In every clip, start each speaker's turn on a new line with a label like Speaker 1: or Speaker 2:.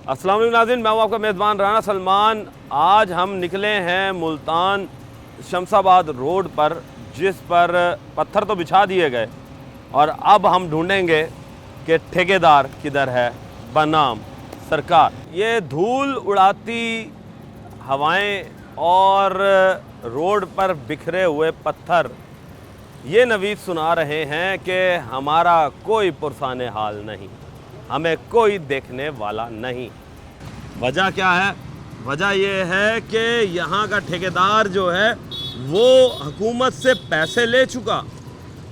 Speaker 1: अस्सलाम वालेकुम नाज़रीन, मैं हूं आपका मेज़बान राना सलमान। आज हम निकले हैं मुल्तान शमसाबाद रोड पर, जिस पर पत्थर तो बिछा दिए गए और अब हम ढूंढेंगे कि ठेकेदार किधर है बनाम सरकार। ये धूल उड़ाती हवाएं और रोड पर बिखरे हुए पत्थर ये नवीद सुना रहे हैं कि हमारा कोई पुरसाने हाल नहीं, हमें कोई देखने वाला नहीं। वजह क्या है? वजह ये है कि यहाँ का ठेकेदार जो है वो हुकूमत से पैसे ले चुका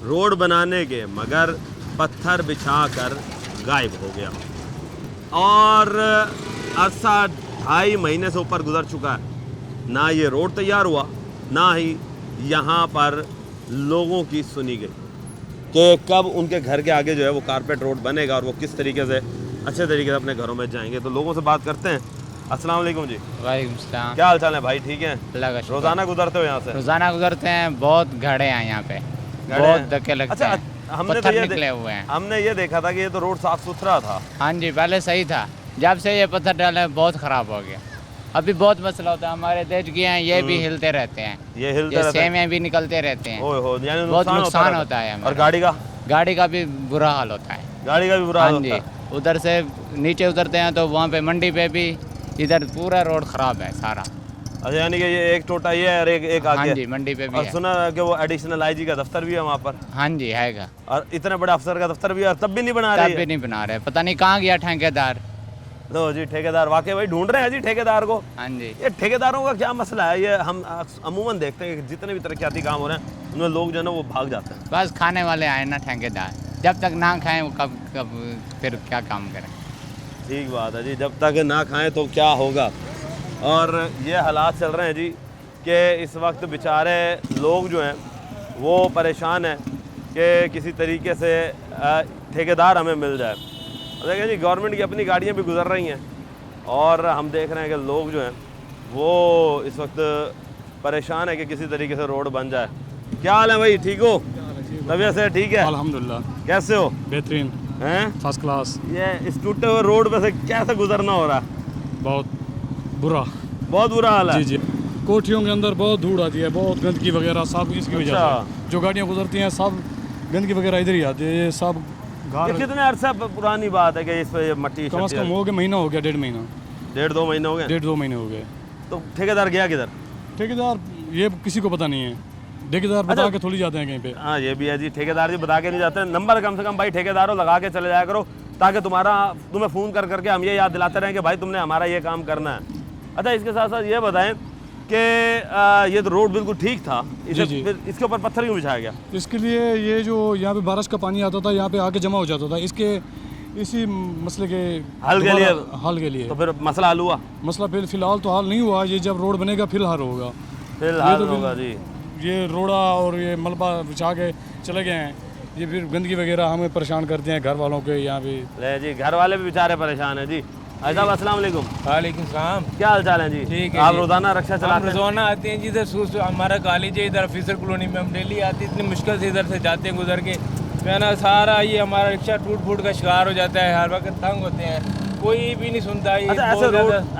Speaker 1: रोड बनाने के, मगर पत्थर बिछा कर गायब हो गया और अरसा 2.5 महीने से ऊपर गुजर चुका है। ना ये रोड तैयार हुआ, ना ही यहाँ पर लोगों की सुनी गई कि कब उनके घर के आगे जो है वो कारपेट रोड बनेगा और वो किस तरीके से अच्छे तरीके से अपने घरों में जाएंगे। तो लोगों से बात करते हैं। अस्सलाम वालेकुम जी।
Speaker 2: वालेकुम सलाम।
Speaker 1: क्या हाल चाल है भाई? ठीक है,
Speaker 2: अल्लाह का शुक्र।
Speaker 1: रोजाना गुजरते हो यहाँ से?
Speaker 2: रोजाना गुजरते हैं, बहुत घड़े हैं यहाँ पे, बहुत धक्के लगते हैं।
Speaker 1: हमने तो
Speaker 2: पत्थर निकले हुए हैं।
Speaker 1: हमने ये देखा था कि ये तो रोड साफ सुथरा था।
Speaker 2: हाँ जी, पहले सही था, जब से ये पत्थर डाले बहुत ख़राब हो गया। अभी बहुत मसला होता है, हमारे देश के हैं ये भी हिलते रहते हैं,
Speaker 1: ये हिलते रहते हैं,
Speaker 2: सेमें भी निकलते रहते हैं,
Speaker 1: यानी
Speaker 2: बहुत नुकसान होता है।
Speaker 1: और
Speaker 2: गाड़ी का भी बुरा हाल होता है।
Speaker 1: गाड़ी का भी बुरा हाल होता है।
Speaker 2: उधर से नीचे उतरते हैं तो वहाँ पे मंडी पे भी इधर पूरा रोड ख़राब है सारा।
Speaker 1: अच्छा, यानी कि ये एक टोटा ये है और एक आगे।
Speaker 2: हाँ जी, मंडी पे भी
Speaker 1: और
Speaker 2: है।
Speaker 1: सुना कि वो एडिशनल आईजी का दफ्तर भी है वहाँ पर।
Speaker 2: हाँ जी, है।
Speaker 1: और इतने बड़े अफसर का दफ्तर भी है, तब भी नहीं बना रहे।
Speaker 2: तब भी नहीं बना रहे, पता नहीं कहाँ गया ठेकेदार।
Speaker 1: लो जी, ठेकेदार वाकई भाई ढूंढ रहे हैं जी ठेकेदार को।
Speaker 2: हाँ जी,
Speaker 1: ये ठेकेदारों का क्या मसला है? ये हम अमूमन देखते हैं कि जितने भी तरक्याती काम हो रहे हैं उनमें लोग जो है ना वो भाग जाते हैं।
Speaker 2: बस खाने वाले आए ना ठेकेदार, जब तक ना खाएं वो कब कब फिर क्या काम करें।
Speaker 1: ठीक बात है जी, जब तक ना खाएं तो क्या होगा। और ये हालात चल रहे हैं जी कि इस वक्त बेचारे लोग जो हैं वो परेशान हैं कि किसी तरीके से ठेकेदार हमें मिल जाए। देखिए जी, गवर्नमेंट की अपनी गाड़ियाँ भी गुजर रही हैं और हम देख रहे हैं कि लोग जो हैं वो इस वक्त परेशान है कि किसी तरीके से रोड बन जाए। क्या हाल है भाई? ठीक हो? तबीयत से ठीक है?
Speaker 3: अल्हम्दुलिल्लाह।
Speaker 1: कैसे हो?
Speaker 3: बेहतरीन,
Speaker 1: हैं?
Speaker 3: First class.
Speaker 1: ये इस टूटे हुए रोड पे से कैसे गुजरना हो रहा है?
Speaker 3: बहुत बुरा,
Speaker 1: बहुत बुरा हाल है।
Speaker 3: जी। कोठियों के अंदर बहुत धूड़ आती है, बहुत गंदगी वगैरह सब इसकी वजह से। जो गाड़ियाँ गुजरती हैं सब गंदगी वगैरह इधर ही आती है। ये सब
Speaker 1: ये कितने अरसा पुरानी बात है कि इस पे मट्टी
Speaker 3: कम से कम हो गया, महीना हो गया, 1.5 महीना,
Speaker 1: 1.5-2 महीने हो गए।
Speaker 3: 1.5-2 महीने हो गए।
Speaker 1: तो ठेकेदार गया किधर?
Speaker 3: ठेकेदार ये किसी को पता नहीं है, ठेकेदार बता के थोड़ी जाते हैं कहीं पे।
Speaker 1: हाँ, ये भी है जी, ठेकेदार जी बता के नहीं जाते। नंबर कम से कम भाई ठेकेदारों लगा के चले जाया करो, ताकि तुम्हें फ़ोन कर करके हम ये याद दिलाते रहें कि भाई तुमने हमारा ये काम करना है। अच्छा, इसके साथ साथ ये बताएं कि ये तो रोड बिल्कुल ठीक था, फिर इसके ऊपर पत्थर क्यों बिछाया गया?
Speaker 3: इसके लिए ये जो यहाँ पे बारिश का पानी आता था यहाँ पे आके जमा हो जाता था, इसी मसले के हल के लिए।
Speaker 1: तो फिर मसला हल हुआ?
Speaker 3: मसला फिलहाल तो हल नहीं हुआ। ये जब रोड बनेगा फिर हल होगा।
Speaker 1: फिलहाल होगा जी।
Speaker 3: ये रोड़ा और ये मलबा बिछा के चले गए हैं, ये फिर गंदगी वगैरह हमें परेशान करते हैं, घर वालों के यहाँ पे।
Speaker 1: ले जी, घर वाले भी बेचारे परेशान हैं जी। साहब अस्सलाम वालेकुम।
Speaker 4: वालेकुम सलाम।
Speaker 1: क्या हाल चाल है जी?
Speaker 4: ठीक है।
Speaker 1: आप रोजाना रक्षा चलाते हैं?
Speaker 4: रोजाना आते हैं जी, इधर हमारा कॉलेज है इधर ऑफिसर कॉलोनी में, हम डेली आते हैं, इतनी मुश्किल से इधर से जाते हैं गुजर के। मैं ना सारा ये हमारा रिक्शा टूट फूट का शिकार हो जाता है, हर वक्त तंग होते हैं, कोई भी नहीं सुनता। ये
Speaker 1: अच्छा,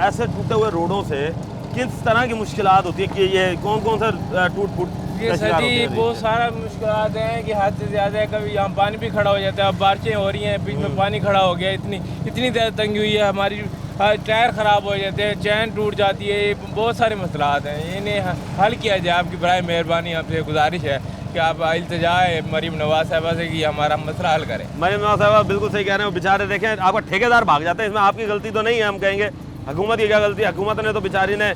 Speaker 1: ऐसे टूटे हुए रोडों से किस तरह की मुश्किलात होती है कि ये कौन कौन सा टूट फूट?
Speaker 4: ये सदी बहुत सारा मुश्किलात हैं कि हद से ज़्यादा है। कभी यहाँ पानी भी खड़ा हो जाता है, अब बारिशें हो रही हैं, बीच में पानी खड़ा हो गया, इतनी ज़्यादा तंगी हुई है हमारी, टायर ख़राब हो जाते हैं, चैन टूट जाती है, बहुत सारे मसलात हैं, इन्हें हल किया जाए। आपकी बराए मेहरबानी आपसे गुजारिश है कि आप इल्तिजा है मरीम नवाज साहबा से कि हमारा मसला हल करें।
Speaker 1: मरीम नवाज साहबा बिल्कुल सही कह रहे हैं। बेचारे देखें, आपका ठेकेदार भाग जाते हैं, इसमें आपकी गलती तो नहीं है। हम कहेंगे हुकूमत की क्या गलती है? हुकूमत ने तो बेचारी ने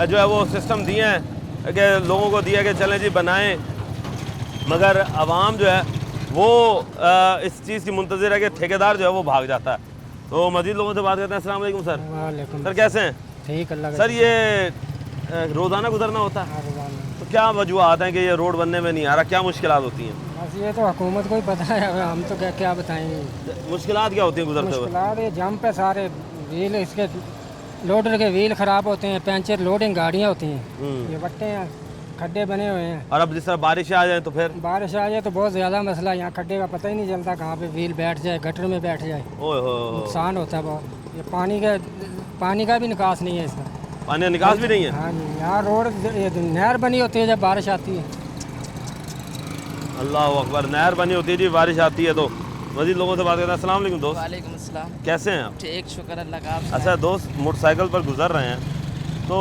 Speaker 1: जो है वो सिस्टम दिए हैं कि लोगों को दिया कि चलें जी बनाएं, मगर आवाम जो है वो इस चीज़ की मुंतज़िर है कि ठेकेदार जो है वो भाग जाता है। तो मज़ीद लोगों से बात करते हैं। अस्सलाम वालेकुम सर।
Speaker 5: वालेकुम
Speaker 1: सर, कैसे हैं?
Speaker 5: ठीक, अल्लाह का
Speaker 1: सर, ये रोज़ाना गुजरना होता है, तो क्या वजूहत हैं कि ये रोड बनने में नहीं आ रहा? क्या मुश्किलात होती हैं?
Speaker 5: बस ये तो हुकूमत को ही पता है, अब हम तो क्या बताएंगे।
Speaker 1: मुश्किलात क्या होती हैं गुजरते हुए?
Speaker 5: मुश्किलात ये जम पे सारे व्हील, इसके लोडर के व्हील ख़राब होते हैं, पंचर लोडिंग गाड़ियाँ होती हैं, ये बट्टे हैं, खड्डे बने हुए हैं।
Speaker 1: और अब जिस तरह बारिश आ जाए तो फिर
Speaker 5: बारिश आ जाए तो बहुत ज़्यादा मसला, यहाँ खड्डे का पता ही नहीं चलता कहाँ पे व्हील बैठ जाए, गटर में बैठ जाए,
Speaker 1: ओए हो
Speaker 5: नुकसान होता है बहुत। ये पानी का भी निकास नहीं है इसका।
Speaker 1: पानी का निकास भी नहीं है।
Speaker 5: हाँ जी, यहाँ रोड नहर बनी होती है जब बारिश आती है।
Speaker 1: अल्लाह अकबर, नहर बनी होती है जी, बारिश आती है तो। मजीद लोगों से बात करते हैं। अस्सलाम वालेकुम दोस्त,
Speaker 6: वालेकुम अस्सलाम।
Speaker 1: कैसे हैं आप?
Speaker 6: ठीक, शुक्र अल्लाह का। आप
Speaker 1: अच्छा दोस्त, मोटरसाइकिल पर गुजर रहे हैं तो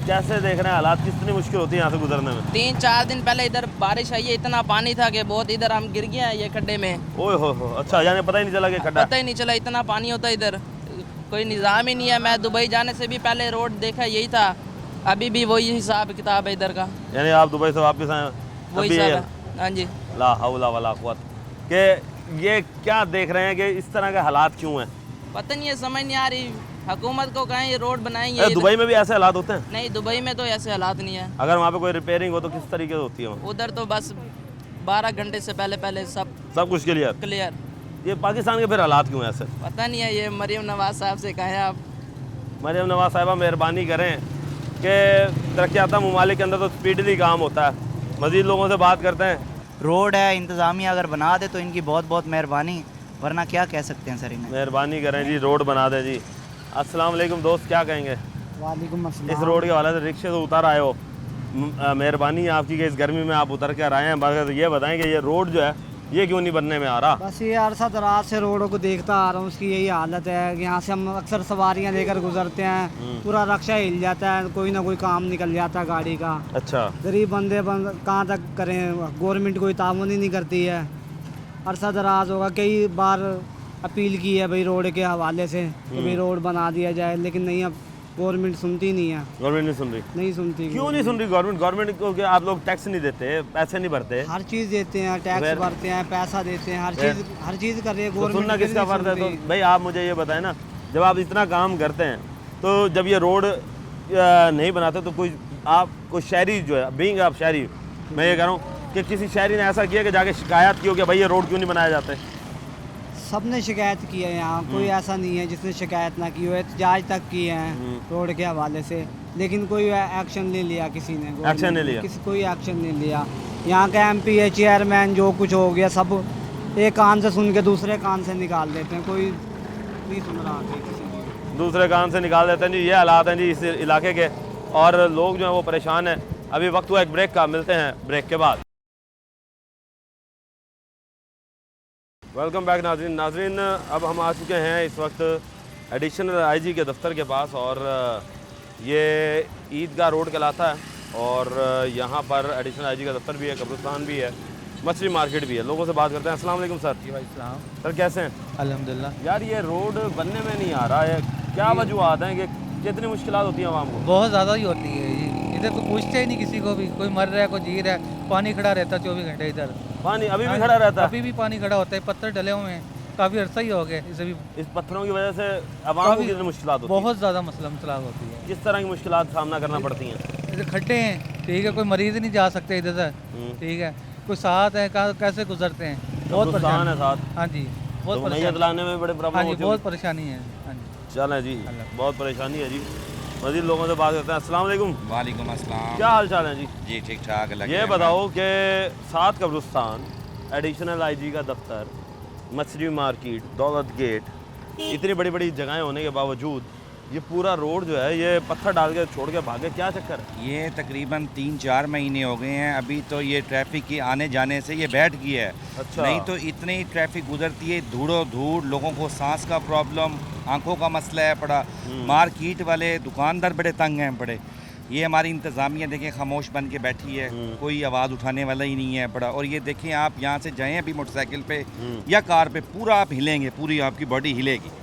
Speaker 1: कैसे देख रहे हैं हालात, कितनी मुश्किल होती है यहाँ से गुजरने में?
Speaker 6: 3-4 दिन पहले इधर बारिश आई है, इतना पानी था कि बहुत, इधर हम गिर गए हैं ये खड्डे में।
Speaker 1: ओए हो, अच्छा, यानी पता ही नहीं चला कि खड्डा।
Speaker 6: पता ही नहीं चला, इतना पानी होता है इधर, कोई निज़ाम ही नहीं है। मैं दुबई जाने से भी पहले रोड देखा यही था, अभी भी वही हिसाब किताब है इधर का।
Speaker 1: यानी आप दुबई से वापस आए?
Speaker 6: वही
Speaker 1: अभी
Speaker 6: हिसाब है। हाँ जी।
Speaker 1: ला हौला वला कुव्वत के ये क्या देख रहे हैं कि इस तरह के हालात क्यों हैं?
Speaker 6: पता नहीं है, समझ नहीं आ रही। हुकूमत को कहें ये रोड बनाएंगे।
Speaker 1: दुबई में भी ऐसे हालात होते हैं?
Speaker 6: नहीं, दुबई में तो ऐसे हालात नहीं है।
Speaker 1: अगर वहाँ पे कोई रिपेयरिंग हो तो किस तरीके से होती है वहाँ?
Speaker 6: उधर तो बस 12 घंटे से पहले सब
Speaker 1: कुछ क्लियर। ये पाकिस्तान के फिर हालात क्यों हैं ऐसे?
Speaker 6: पता नहीं है, ये मरीम नवाज साहब से कहें आप।
Speaker 1: मरीम नवाज साहिबा मेहरबानी करें कि तरक्की याफ्ता ममालिक के अंदर तो स्पीडली काम होता है। मज़ीद लोगों से बात करते हैं।
Speaker 7: रोड है, इंतज़ामिया अगर बना दे तो इनकी बहुत बहुत मेहरबानी, वरना क्या कह सकते हैं सर इन्हें।
Speaker 1: मेहरबानी करें जी, रोड बना दें जी। अस्सलाम वालेकुम दोस्त, क्या कहेंगे
Speaker 5: वालेकुम अस्सलाम।
Speaker 1: इस रोड के हवाले से? रिक्शे से उतर आए हो, मेहरबानी है आपकी कि इस गर्मी में आप उतर कर आए हैं। बस ये बताएं कि ये रोड जो है ये क्यों नहीं बनने में आ रहा?
Speaker 8: बस ये अरसा दराज से रोडों को देखता आ रहा हूँ, उसकी यही हालत है कि यहाँ से हम अक्सर सवारियाँ लेकर गुजरते हैं, पूरा रक्षा हिल जाता है, कोई ना कोई काम निकल जाता है गाड़ी का।
Speaker 1: अच्छा,
Speaker 8: गरीब बंदे कहाँ तक करें, गवर्नमेंट कोई ताउन ही नहीं करती है। अरसा दराज होगा, कई बार अपील की है भाई रोड के हवाले से कि भाई रोड बना दिया जाए, लेकिन नहीं, अब गवर्नमेंट सुनती नहीं है।
Speaker 1: गवर्नमेंट नहीं सुन रही?
Speaker 8: नहीं सुनती।
Speaker 1: क्यों नहीं सुन रही गवर्नमेंट को? कि आप लोग टैक्स नहीं देते, पैसे नहीं भरते?
Speaker 8: हर चीज़ देते हैं, टैक्स भरते हैं, पैसा देते हैं, हर चीज़ कर रही है
Speaker 1: तो
Speaker 8: गवर्नमेंट।
Speaker 1: सुनना किसका फर्ज है? तो भाई आप मुझे ये बताएं ना, जब आप इतना काम करते हैं तो जब ये रोड नहीं बनाते तो कोई शहरी जो है, बीइंग आप शहरी, मैं ये कह रहा हूँ कि किसी शहरी ने ऐसा किया कि जाके शिकायत की हो कि भाई ये रोड क्यों नहीं बनाया जाते?
Speaker 8: सबने शिकायत की है यहाँ, कोई ऐसा नहीं है जिसने शिकायत ना की हो। एहतजाज तक किए हैं रोड के हवाले से, लेकिन कोई एक्शन नहीं लिया किसी ने।
Speaker 1: एक्शन नहीं लिया?
Speaker 8: कोई एक्शन नहीं लिया। यहाँ का एमपी है, चेयरमैन, जो कुछ हो गया सब एक कान से सुन के दूसरे कान से निकाल देते हैं, कोई नहीं सुन रहा किसी की।
Speaker 1: दूसरे कान से निकाल देते हैं जी। ये हालात हैं जी इस इलाके के, और लोग जो हैं वो परेशान हैं। अभी वक्त हुआ एक ब्रेक का, मिलते हैं ब्रेक के बाद। वेलकम बैक नाजरीन, अब हम आ चुके हैं इस वक्त एडिशनल आईजी के दफ्तर के पास, और ये ईदगाह रोड कहलाता है, और यहाँ पर एडिशनल आईजी का दफ्तर भी है, कब्रिस्तान भी है, मछली मार्केट भी है। लोगों से बात करते हैं। अस्सलाम वालेकुम सर।
Speaker 9: जी भाई सलाम।
Speaker 1: सर कैसे हैं?
Speaker 9: अल्हम्दुलिल्लाह।
Speaker 1: यार ये रोड बनने में नहीं आ रहा है, क्या वजूहत हैं कि कितनी मुश्किलात होती हैं आवाम को?
Speaker 9: बहुत ज़्यादा ही होती है जी, इधर तो पूछते ही नहीं किसी को भी, कोई मर रहा है, कोई जी रहा है, पानी खड़ा रहता है 24 घंटे इधर।
Speaker 1: पानी अभी भी खड़ा रहता है?
Speaker 9: अभी भी पानी खड़ा होता है, पत्थर डले हुए हैं, काफ़ी अरसा ही हो गया इसे भी।
Speaker 1: इस पत्थरों की वजह से आवाम को कितनी मुश्किलात होती है?
Speaker 9: बहुत ज़्यादा मसला होती है।
Speaker 1: किस तरह की मुश्किलात सामना करना पड़ती हैं?
Speaker 9: इधर खड्डे हैं, ठीक है, कोई मरीज नहीं जा सकते इधर से, ठीक है, कोई साथ है, कैसे गुजरते हैं, बहुत परेशान
Speaker 1: है साथ।
Speaker 9: हाँ जी, बहुत
Speaker 1: तो
Speaker 9: परेशानी
Speaker 1: लाने में बड़े प्रॉब्लम
Speaker 9: हाँ जी,
Speaker 1: होती
Speaker 9: बहुत परेशानी है। हाँ जी,
Speaker 1: चलें जी, बहुत परेशानी है जी। मज़ीद लोगों से बात करते हैं। अस्सलाम वालेकुम।
Speaker 10: वालेकुम अस्सलाम।
Speaker 1: क्या हाल चाल है जी?
Speaker 10: जी ठीक ठाक।
Speaker 1: ये बताओ कि 7 कब्रिस्तान, एडिशनल आईजी का दफ्तर, मछली मार्केट, दौलत गेट, इतनी बड़ी बड़ी जगहें होने के बावजूद ये पूरा रोड जो है ये पत्थर डाल के छोड़ के भागे, क्या चक्कर है?
Speaker 10: ये तकरीबन 3-4 महीने हो गए हैं, अभी तो ये ट्रैफिक की आने जाने से ये बैठ गया है।
Speaker 1: अच्छा।
Speaker 10: नहीं तो इतनी ट्रैफिक गुजरती है, धूड़ो धूड़, लोगों को सांस का प्रॉब्लम, आंखों का मसला है पड़ा, मार्केट वाले दुकानदार बड़े तंग हैं पड़े। ये हमारी इंतज़ामिया देखें खामोश बन के बैठी है, कोई आवाज़ उठाने वाला ही नहीं है पड़ा। और ये देखें आप यहाँ से जाएँ अभी मोटरसाइकिल पे या कार पे, पूरा आप हिलेंगे, पूरी आपकी बॉडी हिलेगी।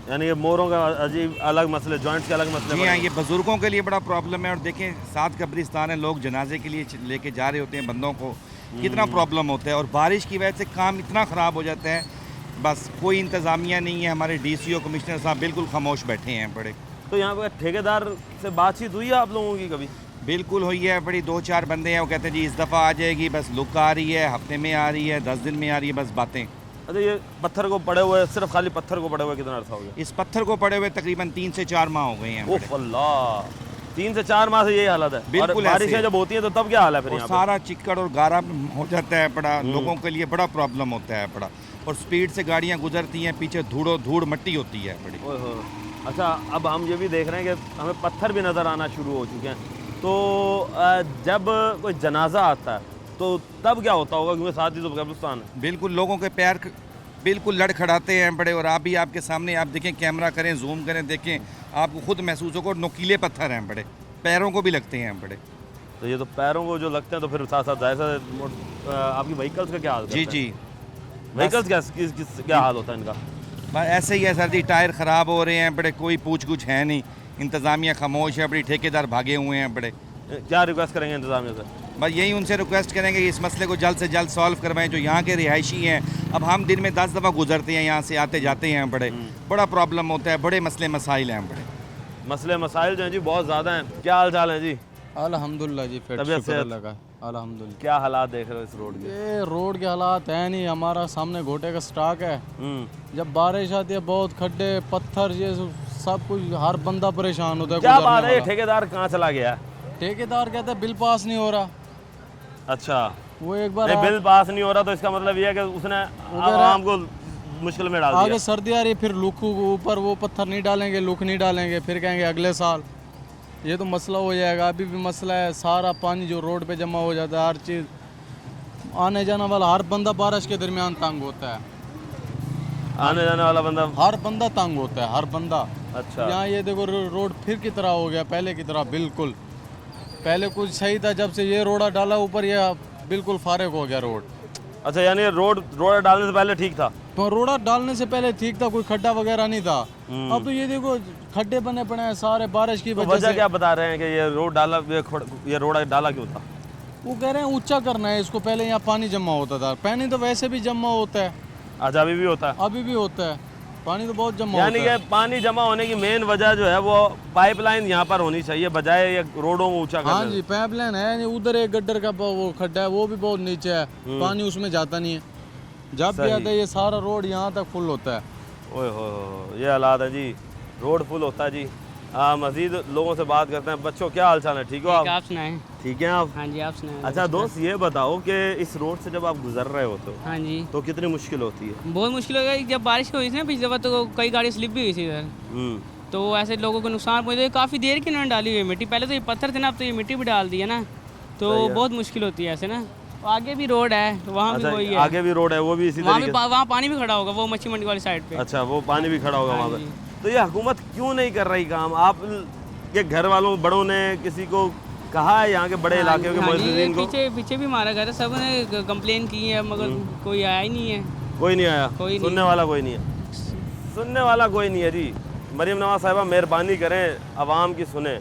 Speaker 1: यानी ये मोरों का अजीब अलग मसले, जॉइंट्स के अलग मसले।
Speaker 10: जी हाँ, ये बुज़ुर्गों के लिए बड़ा प्रॉब्लम है। और देखें 7 कब्रिस्तान है, लोग जनाजे के लिए लेके जा रहे होते हैं बंदों को, कितना प्रॉब्लम होता है। और बारिश की वजह से काम इतना ख़राब हो जाता है, बस कोई इंतज़ामिया नहीं है। हमारे DCO कमिश्नर साहब बिल्कुल खामोश बैठे हैं बड़े।
Speaker 1: तो यहाँ पर ठेकेदार से बातचीत हुई है आप लोगों की कभी?
Speaker 10: बिल्कुल हुई है, बड़ी 2-4 बंदे हैं, वो कहते हैं जी इस दफ़ा आ जाएगी, बस लुक आ रही है, हफ्ते में आ रही है, 10 दिन में आ रही है, बस बातें।
Speaker 1: अच्छा, ये पत्थर को पड़े हुए, सिर्फ खाली पत्थर को पड़े हुए कितना अर्सा हो गया?
Speaker 10: इस पत्थर को पड़े हुए तकरीबन 3 से 4 माह हो गए हैं।
Speaker 1: ओह अल्लाह, 3 से 4 माह से यही हालत है।
Speaker 10: बिल्कुल
Speaker 1: और
Speaker 10: ऐसे
Speaker 1: बारिशें
Speaker 10: है।
Speaker 1: जब होती हैं तो तब क्या हाल है फिर
Speaker 10: और
Speaker 1: यहाँ पे?
Speaker 10: सारा चिक्कड़ और गारा हो जाता है बड़ा, लोगों के लिए बड़ा प्रॉब्लम होता है बड़ा। और स्पीड से गाड़ियाँ गुजरती हैं, पीछे धूड़ मट्टी होती है बड़ी।
Speaker 1: ओए हो। अच्छा, अब हम ये भी देख रहे हैं कि हमें पत्थर भी नज़र आना शुरू हो चुके हैं। तो जब कोई जनाजा आता है तो तब क्या होता होगा, क्योंकि साथ ही तो कब्रिस्तान है।
Speaker 10: बिल्कुल लोगों के पैर बिल्कुल लड़खड़ाते हैं बड़े। और आप भी आपके सामने आप देखें, कैमरा करें, जूम करें, देखें, आपको खुद महसूस होगा नुकीले पत्थर हैं बड़े, पैरों को भी लगते हैं बड़े।
Speaker 1: तो ये तो पैरों को जो लगते हैं तो फिर साथ साथ जाहिर आपकी व्हीकल्स का क्या हाल
Speaker 10: जी जी,
Speaker 1: व्हीकल्स क्या हाल होता है इनका?
Speaker 10: बस ऐसे ही है सर जी, टायर ख़राब हो रहे हैं बड़े, कोई पूछ कुछ है नहीं, इंतज़ामिया खामोश है बड़ी, ठेकेदार भागे हुए हैं बड़े।
Speaker 1: क्या रिक्वेस्ट करेंगे इंतजामिया से?
Speaker 10: बस यही उनसे रिक्वेस्ट करेंगे कि इस मसले को जल्द से जल्द सॉल्व करवाएं। जो यहाँ के रिहायशी हैं, अब हम दिन में 10 दफ़ा गुजरते हैं यहाँ से, आते जाते हैं बड़े, बड़ा प्रॉब्लम होता है, बड़े मसले मसाइल हैं बड़े।
Speaker 1: मसले मसाइल जो हैं जी बहुत ज़्यादा हैं। क्या हाल चाल है जी?
Speaker 11: अल्हम्दुलिल्लाह जी, फिर
Speaker 1: तबीयत
Speaker 11: शुक्र
Speaker 1: सेहत?
Speaker 11: अल्लाह का, अल्हम्दुलिल्लाह।
Speaker 1: क्या हालात देख रहे हो इस रोड के?
Speaker 11: ये रोड के हालात है नहीं, हमारा सामने घोटे का स्टॉक है। जब बारिश आती है बहुत खड्डे पत्थर ये सब कुछ, हर बंदा परेशान होता है।
Speaker 1: क्या
Speaker 11: गुजरने
Speaker 1: बात है, ये
Speaker 11: वाला।
Speaker 1: ठेकेदार कहाँ चला गया?
Speaker 11: ठेकेदार कहता है बिल पास नहीं हो रहा।
Speaker 1: अच्छा,
Speaker 11: वो एक बार
Speaker 1: नहीं, बिल पास नहीं हो रहा तो इसका मतलब ये है कि उसने आवाम को मुश्किल में डाल दिया।
Speaker 11: आगे सर्दी आ रही है, फिर लुक ऊपर वो पत्थर नहीं डालेंगे, लुक नहीं डालेंगे, फिर कहेंगे अगले साल। ये तो मसला हो जाएगा। अभी भी मसला है, सारा पानी जो रोड पे जमा हो जाता है, हर चीज़ आने जाने वाला हर बंदा बारिश के दरमियान तंग होता है।
Speaker 1: आने जाने वाला बंदा,
Speaker 11: हर बंदा तंग होता है, हर बंदा।
Speaker 1: अच्छा,
Speaker 11: यहाँ ये देखो रोड फिर की तरह हो गया, पहले की तरह बिल्कुल। पहले कुछ सही था, जब से ये रोड़ा डाला ऊपर ये बिल्कुल फारिग हो गया रोड।
Speaker 1: अच्छा, यानी रोड डालने से पहले ठीक था?
Speaker 11: तो रोड़ा डालने से पहले ठीक था, कोई खड्डा वगैरह नहीं था। अब तो ये देखो खड्डे बने पड़े हैं सारे बारिश की
Speaker 1: तो
Speaker 11: वजह
Speaker 1: वजह
Speaker 11: से।
Speaker 1: क्या बता रहे हैं कि ये रोड डाला क्यों था?
Speaker 11: वो कह रहे हैं ऊंचा करना है इसको, पहले यहाँ पानी जमा होता था। पानी तो वैसे भी जमा होता है,
Speaker 1: अच्छा अभी भी होता है?
Speaker 11: अभी भी होता है, पानी तो बहुत जमा
Speaker 1: यानी
Speaker 11: होता है।
Speaker 1: कि पानी जमा होने की मेन वजह जो है वो पाइपलाइन यहाँ पर होनी चाहिए बजाय ये रोडों को ऊंचा
Speaker 11: हाँ
Speaker 1: करने
Speaker 11: जी, पाइपलाइन है, उधर एक गड्ढर का वो खड्डा है, वो भी बहुत नीचे है, पानी उसमें जाता नहीं है। जब भी आता है ये सारा रोड यहाँ तक फुल होता है।
Speaker 1: ओए हो, ये हालात है जी, रोड फुल होता है जी। मजीद लोगों से बात करते हैं। बच्चों क्या हाल चाल है, ठीक हो आप?
Speaker 5: आप सुनाएं?
Speaker 1: ठीक है आप?
Speaker 5: हाँ जी, आप सुनाएं?
Speaker 1: अच्छा दोस्त, ये बताओ कि इस रोड से जब आप गुजर रहे होते हो
Speaker 5: हाँ जी,
Speaker 1: तो कितनी मुश्किल होती है?
Speaker 5: बहुत मुश्किल हो गई। जब बारिश हुई थी ना पिछली दफा, तो कई गाड़ी स्लिप भी हुई थी इधर, तो ऐसे लोगों को नुकसान पहुँचे। काफ़ी देर की उन्होंने डाली हुई है मिट्टी, पहले तो ये पत्थर थे ना, अब तो ये मिट्टी भी डाल दी है ना, तो बहुत मुश्किल होती है ऐसे ना। आगे भी रोड है, वहाँ भी वही है,
Speaker 1: आगे भी रोड है, वो भी इसी
Speaker 5: वहाँ
Speaker 1: तरीके
Speaker 5: भी वहाँ पानी भी खड़ा होगा, वो मच्छी मंडी वाली साइड पे।
Speaker 1: अच्छा, वो पानी भी खड़ा होगा
Speaker 5: हाँ
Speaker 1: वहाँ
Speaker 5: जी।
Speaker 1: पे। तो ये हुकूमत क्यों नहीं कर रही काम? आप के घर वालों बड़ों ने किसी को कहा है यहाँ के बड़े इलाके के मुअज्जिज़ीन को?
Speaker 5: पीछे भी मारा गया था, सब ने कंप्लेन की है, मगर कोई आया ही नहीं है।
Speaker 1: कोई नहीं आया?
Speaker 5: कोई
Speaker 1: सुनने वाला कोई नहीं है? सुनने वाला कोई नहीं है जी। मरीम नवाज साहिबा मेहरबानी करें, आवाम की सुने।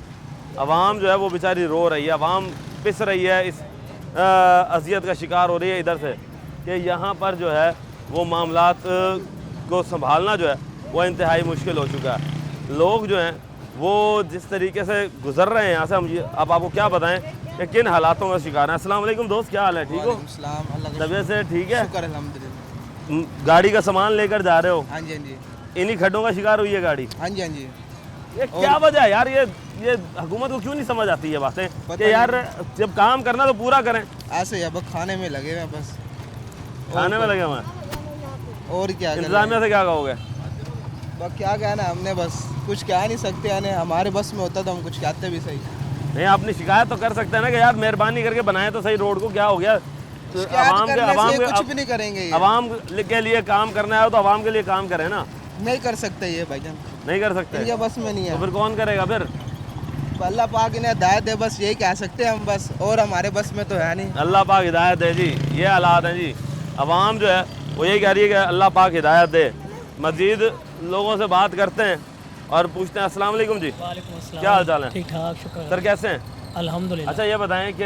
Speaker 1: आवाम जो है वो बेचारी रो रही है, आवाम पिस रही है, इस अजियत का शिकार हो रही है इधर से कि यहाँ पर जो है वो मामलात को संभालना जो है वो इंतहाई मुश्किल हो चुका है। लोग जो हैं वो जिस तरीके से गुजर रहे हैं यहाँ से, हम अब आपको क्या बताएं कि किन हालातों का शिकार है। अस्सलाम वालेकुम दोस्त, क्या हाल है, ठीक हो? तबीयत से ठीक है? गाड़ी का सामान लेकर जा रहे हो?
Speaker 12: हाँ जी, हाँ जी।
Speaker 1: इन्हीं खड्डों का शिकार हुई है गाड़ी?
Speaker 12: हाँ जी, हाँ जी।
Speaker 1: ये क्या वजह है यार? ये हुकूमत को क्यों नहीं समझ आती है बातें कि यार जब काम करना तो पूरा करें।
Speaker 12: ऐसे अब खाने में लगे हुए, बस
Speaker 1: खाने में लगे हुए हैं।
Speaker 12: और क्या
Speaker 1: इंतजामिया से क्या कहोगे?
Speaker 12: बस क्या कहना, हमने बस कुछ कह नहीं सकते, यानी हमारे बस में होता तो हम कुछ कहते भी सही
Speaker 1: नहीं। अपनी शिकायत तो कर सकते हैं ना कि यार मेहरबानी करके बनाए तो सही रोड को, क्या हो गया?
Speaker 12: आवाम के कुछ भी नहीं करेंगे,
Speaker 1: आवाम के लिए काम करना है तो आवाम के लिए काम करें ना।
Speaker 12: नहीं कर सकते ये भाईजान,
Speaker 1: नहीं कर सकते,
Speaker 12: इनके बस में नहीं है।
Speaker 1: तो फिर कौन करेगा? फिर
Speaker 12: अल्लाह पाक इन्हें हिदायत दे, बस यही कह सकते हैं हम, बस और हमारे बस में तो है नहीं।
Speaker 1: अल्लाह पाक हिदायत दे जी, ये हालात हैं जी। आवाम जो है वो यही कह रही है कि अल्लाह पाक हिदायत दे। मज़ीद लोगों से बात करते हैं और पूछते हैं। अस्सलाम वालेकुम जी, क्या हाल चाल है?
Speaker 5: ठीक ठाक, शुक्र
Speaker 1: सर कैसे हैं?
Speaker 5: अल्हम्दुलिल्लाह।
Speaker 1: अच्छा ये बताएं कि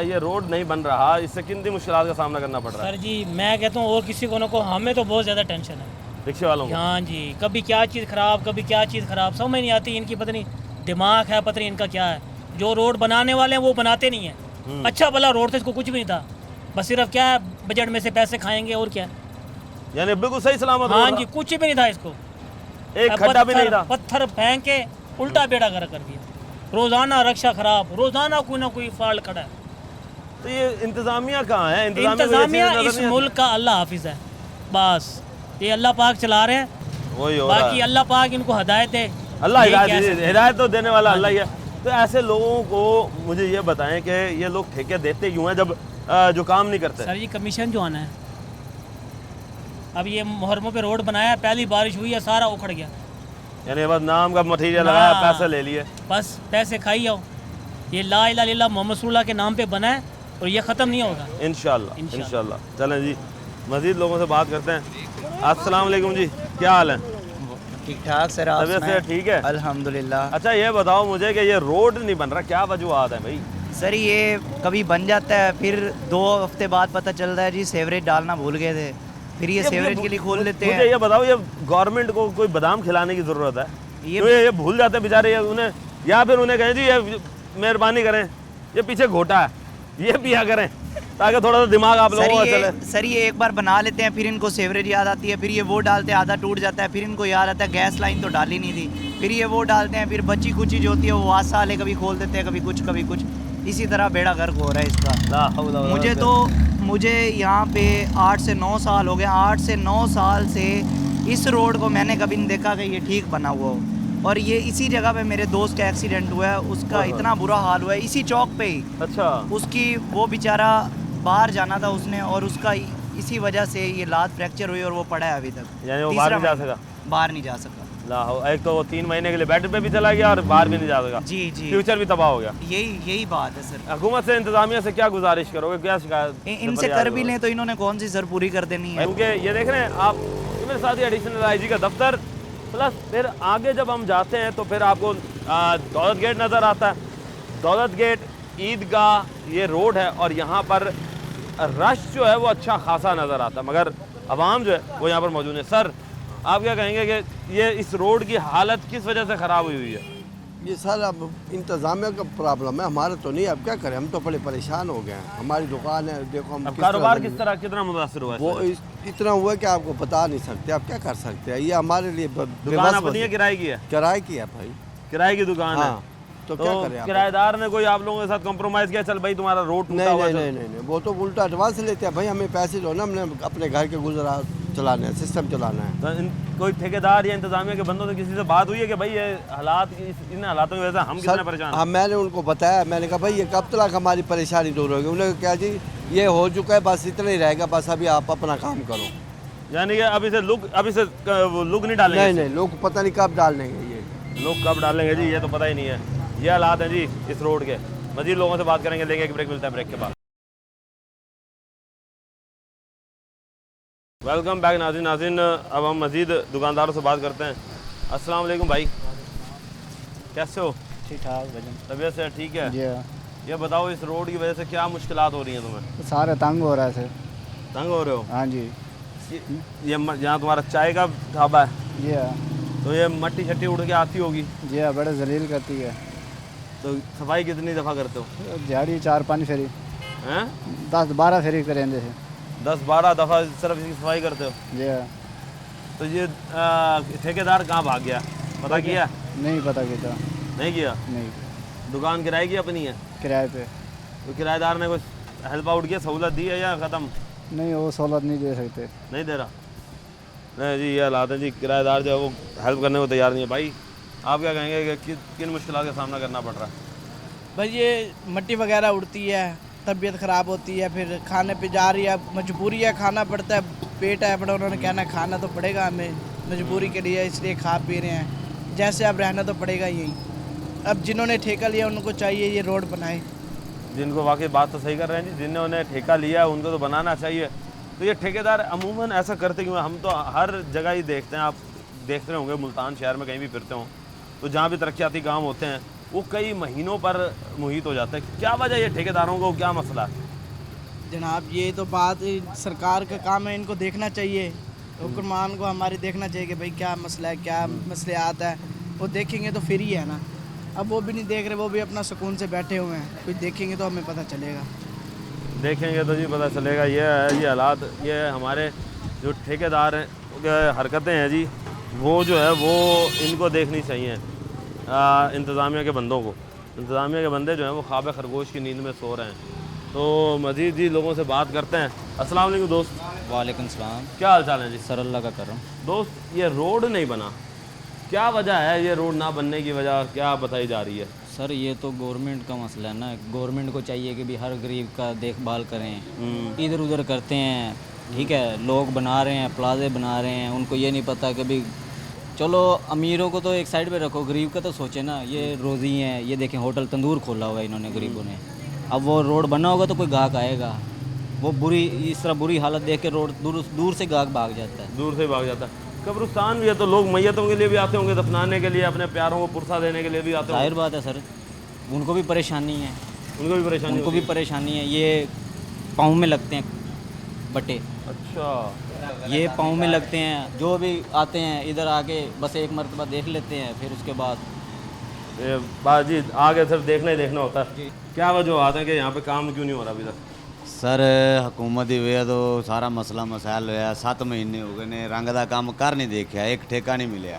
Speaker 1: ये रोड नहीं बन रहा, इससे किन मुश्किलात का सामना करना पड़ रहा है?
Speaker 5: सर जी मैं कहता हूँ और किसी को न को, हमें तो बहुत ज़्यादा टेंशन है
Speaker 1: रिक्शे वालों को।
Speaker 5: हाँ जी, कभी क्या चीज़ ख़राब, कभी क्या चीज़ ख़राब, समझ नहीं आती इनकी। पता नहीं दिमाग है, पता नहीं इनका क्या है। जो रोड बनाने वाले हैं वो बनाते नहीं हैं। अच्छा भला रोड से इसको कुछ भी नहीं था, बस सिर्फ क्या है बजट में से पैसे खाएंगे और क्या।
Speaker 1: यानी बिल्कुल सही सलामत?
Speaker 5: हाँ जी, कुछ भी नहीं था इसको,
Speaker 1: एक खड्डा भी नहीं था,
Speaker 5: पत्थर फेंक के उल्टा बेड़ा कर दिया।
Speaker 13: रोज़ाना रक्षा ख़राब, रोज़ाना कोई ना कोई फॉल्ट खड़ा है।
Speaker 1: तो ये इंतज़ामिया कहाँ है?
Speaker 13: इंतज़ामिया इस मुल्क का अल्लाह हाफिज़ है, बस ये अल्लाह पाक चला रहे हैं,
Speaker 1: वही हो रहा है।
Speaker 13: बाकी अल्लाह पाक इनको हिदायत है,
Speaker 1: अल्लाह हिदायत तो देने वाला अल्लाह ही है। तो ऐसे लोगों को मुझे ये बताएं कि ये लोग ठेके देते क्यों हैं जब जो काम नहीं करते?
Speaker 13: सर ये कमीशन जो आना है, अब ये मुहर्रमों पे रोड बनाया, पहली बारिश हुई है सारा उखड़ गया,
Speaker 1: यानी बस नाम का मटीरियल लगाया, पैसे ले लिए,
Speaker 13: बस पैसे खाई आओ। ये ला इलाहा इल्लल्लाह मोहम्मद रसूलुल्लाह के नाम पे बना है और ये ख़त्म नहीं होगा
Speaker 1: इंशाल्लाह। चलें जी, मज़ीद लोगों से बात करते हैं। अस्सलाम वालेकुम जी, क्या हाल है?
Speaker 7: ठीक ठाक सर, आप
Speaker 1: तबीयत से ठीक है?
Speaker 7: अल्हम्दुलिल्लाह।
Speaker 1: अच्छा ये बताओ मुझे कि ये रोड नहीं बन रहा, क्या वजूहात है भाई?
Speaker 7: सर ये कभी बन जाता है, फिर 2 हफ्ते बाद पता चलता है जी सेवरेज डालना भूल गए थे, फिर ये सेवरेज के लिए खोल लेते हैं।
Speaker 1: मुझे ये बताओ, ये गवर्नमेंट को कोई बादाम खिलाने की ज़रूरत है? ये भूल जाते हैं बेचारे उन्हें, या फिर उन्हें कहें जी ये मेहरबानी करें, ये पीछे घोटा है, ये पिया करें ताकि थोड़ा सा दिमाग आप लोगों का चले।
Speaker 7: सर ये एक बार बना लेते हैं, फिर इनको सेवरेज याद आती है, फिर ये वो डालते हैं, आधा टूट जाता है, फिर इनको याद आता है गैस लाइन तो डाली नहीं थी, फिर ये वो डालते हैं, फिर बची कुछ जो होती है वो आसा वाले कभी खोल देते हैं, कभी कुछ, इसी तरह बेड़ा गर्क हो रहा है इसका। मुझे यहाँ पे 8 से 9 साल हो गए, 8 से 9 साल से इस रोड को मैंने कभी नहीं देखा कि ये ठीक बना हुआ हो। और ये इसी जगह पे मेरे दोस्त का एक्सीडेंट हुआ है, उसका इतना बुरा हाल हुआ है इसी चौक पे ही।
Speaker 1: अच्छा।
Speaker 7: उसकी वो बेचारा बाहर जाना था उसने, और उसका इसी वजह से ये लात फ्रैक्चर हुई और वो पड़ा है अभी तक,
Speaker 1: यानी वो बाहर नहीं जा सका।
Speaker 7: बाहर नहीं जा सका।
Speaker 1: एक तो वो 3 महीने के लिए बेड पे भी चला गया और बाहर भी नहीं जा सका।
Speaker 7: जी
Speaker 1: फ्यूचर भी तबाह हो गया।
Speaker 7: यही बात है सर।
Speaker 1: हुकूमत से, इंतजामिया से क्या गुजारिश करोगे, क्या शिकायत?
Speaker 7: इनसे कर भी लें तो इन्होंने कौन सी सर पूरी कर देनी है?
Speaker 1: क्योंकि ये देख रहे हैं आप, मेरे साथ ही एडिशनल आईजी का दफ्तर, प्लस फिर आगे जब हम जाते हैं तो फिर आपको दौलत गेट नज़र आता है। दौलत गेट, ईदगाह, ये रोड है और यहाँ पर रश जो है वो अच्छा खासा नज़र आता है, मगर आवाम जो है वो यहाँ पर मौजूद है। सर आप क्या कहेंगे कि ये इस रोड की हालत किस वजह से ख़राब हुई है?
Speaker 14: ये सर अब इंतज़ामिया का प्रॉब्लम है, हमारा तो नहीं। अब क्या करें, हम तो बड़े परेशान हो गए हैं। हमारी दुकान है, देखो हम
Speaker 1: कारोबार कितना मुतासर हुआ है?
Speaker 14: वो इतना हुआ कि आपको बता नहीं सकते। आप क्या कर सकते हैं, ये हमारे लिए
Speaker 1: दुकान अपनी है, किराए की है?
Speaker 14: किराए की है भाई,
Speaker 1: किराए की दुकान है।
Speaker 14: तो क्या करें?
Speaker 1: किराएदार ने कोई आप लोगों के साथ कॉम्प्रोमाइज़ किया, चल भाई तुम्हारा रोड टूटा हुआ है?
Speaker 14: नहीं, वो तो उल्टा एडवांस लेते हैं भाई, हमें पैसे लो ना, हमने अपने घर के गुजरा चलाना है, सिस्टम चलाना है।
Speaker 1: तो कोई ठेकेदार या इंतजामिया के बंदों से किसी से बात हुई है कि भाई ये हालात, इन हालातों की वजह से हम कितने परेशान?
Speaker 14: हाँ, मैंने उनको बताया, मैंने कहा भाई ये कब तक हमारी परेशानी दूर होगी? उन्होंने क्या जी ये हो चुका है, बस इतना ही रहेगा, बस अभी आप अपना काम करो।
Speaker 1: यानी कि अभी से लुक नहीं डालेंगे?
Speaker 14: नहीं, लोग पता नहीं कब डालेंगे, ये
Speaker 1: लोग कब डालेंगे जी, ये तो पता ही नहीं है। ये हालात हैं जी इस रोड के। मज़ीद लोगों से बात करेंगे, लेंगे एक ब्रेक, मिलता है ब्रेक के बाद। वेलकम बैक नाज़रीन। अब हम मज़ीद दुकानदारों से बात करते हैं। अस्सलाम वालेकुम भाई, कैसे हो?
Speaker 15: ठीक ठाक भजन।
Speaker 1: तबीयत से ठीक है?
Speaker 15: जी हाँ।
Speaker 1: ये बताओ इस रोड की वजह से क्या मुश्किलात हो रही हैं तुम्हें?
Speaker 15: सारे तंग हो रहा है सर।
Speaker 1: तंग हो रहे हो?
Speaker 15: हाँ जी।
Speaker 1: ये यहाँ तुम्हारा चाय का ढाबा है?
Speaker 15: जी हाँ।
Speaker 1: तो ये मट्टी शट्टी उड़ के आती होगी?
Speaker 15: जी हाँ, बड़े जलील करती है।
Speaker 1: तो सफाई कितनी दफ़ा करते हो?
Speaker 15: दिहाड़ी 4-5 फेरी
Speaker 1: हैं?
Speaker 15: 10-12 फेरी करेंगे।
Speaker 1: 10-12 दफ़ा सिर्फ इसकी सफाई करते हो?
Speaker 15: जी हाँ।
Speaker 1: तो ये ठेकेदार कहाँ भाग गया, पता किया?
Speaker 15: नहीं पता किया।
Speaker 1: नहीं किया?
Speaker 15: नहीं।
Speaker 1: दुकान किराए की अपनी है?
Speaker 15: किराए पे।
Speaker 1: तो किराएदार ने कुछ हेल्प आउट किया, सहूलत दी है या ख़त्म?
Speaker 15: नहीं, वो सहूलत नहीं दे सकते।
Speaker 1: नहीं दे रहा? नहीं जी, ये हालात है जी, किराएदार जो है वो हेल्प करने को तैयार नहीं है। भाई आप क्या कहेंगे कि किन मुश्किलों का सामना करना पड़ रहा है?
Speaker 16: भाई ये मट्टी वगैरह उड़ती है, तबीयत ख़राब होती है, फिर खाने पे जा रही है, मजबूरी है, खाना पड़ता है, पेट है बड़ा, उन्होंने कहना खाना तो पड़ेगा हमें, मजबूरी के लिए इसलिए खा पी रहे हैं, जैसे अब रहना तो पड़ेगा यही। अब जिन्होंने ठेका लिया उनको चाहिए ये रोड बनाए।
Speaker 1: जिनको वाकई बात तो सही कर रहे हैं जी, जिन्होंने ठेका लिया उनको तो बनाना चाहिए। तो ये ठेकेदार अमूमन ऐसा करते क्यों? हम तो हर जगह ही देखते हैं, आप देख रहे होंगे मुल्तान शहर में कहीं भी फिरते हों तो जहाँ भी तरक्याती काम होते हैं वो कई महीनों पर मुहित हो जाता है। क्या वजह, ये ठेकेदारों को क्या मसला है?
Speaker 16: जनाब ये तो बात सरकार का काम है, इनको देखना चाहिए, हुक्मरान को हमारे देखना चाहिए कि भाई क्या मसला है, क्या मसले आता है, वो देखेंगे तो फिर ही है ना। अब वो भी नहीं देख रहे, वो भी अपना सुकून से बैठे हुए हैं, कुछ देखेंगे तो हमें पता चलेगा।
Speaker 1: देखेंगे तो जी पता चलेगा। ये है ये हालात, ये हमारे जो ठेकेदार हैं हरकतें हैं जी, वो जो है वो इनको देखनी चाहिए इंतज़ामिया के बंदों को इंतज़ामिया के बंदे जो हैं वो ख्वाब खरगोश की नींद में सो रहे हैं। तो मज़ीद जी लोगों से बात करते हैं। अस्सलाम वालेकुम दोस्त।
Speaker 17: वालेकुम सलाम।
Speaker 1: क्या हाल चाल है जी?
Speaker 17: सर अल्लाह का करम।
Speaker 1: दोस्त ये रोड नहीं बना, क्या वजह है ये रोड ना बनने की वजह क्या बताई जा रही है?
Speaker 17: सर ये तो गवर्नमेंट का मसला है ना, गवर्नमेंट को चाहिए कि भी हर गरीब का देखभाल करें। इधर उधर करते हैं, ठीक है, लोग बना रहे हैं, प्लाजे बना रहे हैं, उनको ये नहीं पता कि भी चलो अमीरों को तो एक साइड पे रखो, गरीब का तो सोचे ना। ये रोज़ी हैं, ये देखें होटल तंदूर खोला हुआ है इन्होंने गरीबों ने। अब वो रोड बना होगा तो कोई गाहक आएगा, वो बुरी इस तरह बुरी हालत देख के रोड दूर से गाहक भाग जाता है।
Speaker 1: दूर से भाग जाता है। कब्रिस्तान भी है तो लोग मैयतों के लिए भी आते होंगे, दफनाने के लिए, अपने प्यारों को पुरसा देने के लिए भी आते होंगे।
Speaker 17: जाहिर बात है सर, उनको भी परेशानी है। उनको भी परेशानी है। ये पाँव में लगते हैं बटे।
Speaker 1: अच्छा,
Speaker 17: ये पाँव में लगते हैं। जो भी आते हैं इधर आके बस एक मरतबा देख लेते हैं, फिर उसके बाद
Speaker 1: बाजी आगे सिर्फ देखना ही देखना होता है। क्या वजह आते हैं कि यहाँ पे काम क्यों नहीं हो रहा अभी तक?
Speaker 18: सर हुकूमत ही हुआ तो सारा मसला मसाइल होया। 7 महीने हो गए ने रंग का काम कर नहीं देखा, एक ठेका नहीं मिले।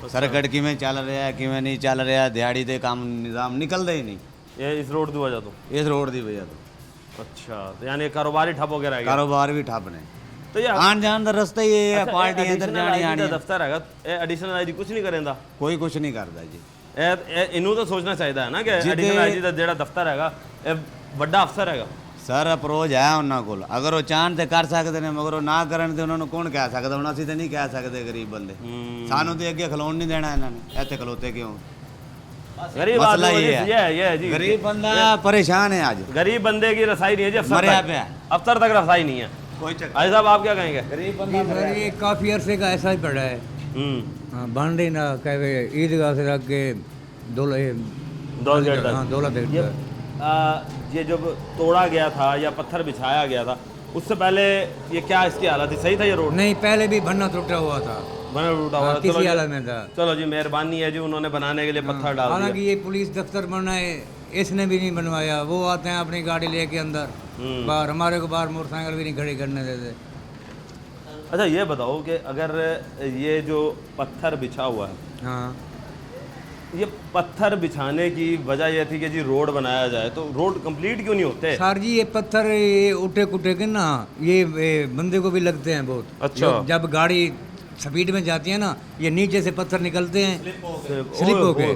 Speaker 18: सरकट किमें चल रहा है किमें नहीं चल रहा है, दिहाड़ी ते काम निज़ाम निकलता ही नहीं।
Speaker 1: ये इस रोड की वजह तो?
Speaker 18: इस रोड की वजह तो।
Speaker 1: अच्छा, तो यानी कारोबार ही ठप हो गया?
Speaker 18: कारोबार भी ठप ने।
Speaker 1: तो ये
Speaker 18: आन जान का रास्ता ही है, पार्टी इधर जानी आनी।
Speaker 1: दफ्तर है एडिशनल आईडी कुछ नहीं करेंदा?
Speaker 18: कोई कुछ नहीं करता जी।
Speaker 1: इनू तो सोचना चाहिए है ना कि एडिशनल आईडी का जेड़ा दफ्तर हैगा बड़ा अफसर हैगा।
Speaker 18: सर अप्रोच है उन्होंने कोल, अगर वो चाहन तो कर सकते हैं, मगर वो ना करन तो उन्होंने कौन कह सकता? हूँ असं तो नहीं कह सकते गरीब बंदे, सानू तो अगे खलोन नहीं देना इन्होंने। इतने खलोते क्यों?
Speaker 1: गरीब
Speaker 18: मसला ये
Speaker 1: है जी,
Speaker 18: गरीब बंदा परेशान है आज।
Speaker 1: गरीब बंदे की रसाई नहीं है जी, अफसर तक रसाई नहीं है।
Speaker 18: कोई
Speaker 1: भाई साहब आप क्या कहेंगे?
Speaker 18: गरीब
Speaker 19: बंदा ये काफ़ी अरसे का ऐसा ही पड़ा है। हाँ, बन रही ना कहे ईदगाह से रख के दौलत
Speaker 1: ये जब तोड़ा गया था या पत्थर बिछाया गया था उससे पहले ये क्या इसकी हालत थी? सही था ये रोड?
Speaker 19: नहीं, पहले भी बनना टूटा हुआ था।
Speaker 1: बना टूटा हुआ
Speaker 19: किसी हालत में था।
Speaker 1: चलो जी मेहरबानी है जी, उन्होंने बनाने के लिए पत्थर डाल दिया।
Speaker 19: हालांकि ये पुलिस दफ्तर बना है, इसने भी नहीं बनवाया। वो आते हैं अपनी गाड़ी लेके अंदर बाहर, हमारे को बाहर मोटरसाइकिल भी नहीं खड़ी करने देते।
Speaker 1: अच्छा ये बताओ कि अगर ये जो पत्थर बिछा हुआ है,
Speaker 19: हाँ,
Speaker 1: ये पत्थर बिछाने की वजह यह थी कि जी रोड बनाया जाए, तो रोड कंप्लीट क्यों नहीं होते?
Speaker 19: सर जी ये पत्थर ये उठे कुटे के ना ये बंदे को भी लगते हैं बहुत।
Speaker 1: अच्छा,
Speaker 19: जब गाड़ी स्पीड में जाती है ना, ये नीचे से पत्थर निकलते हैं स्लिप होके,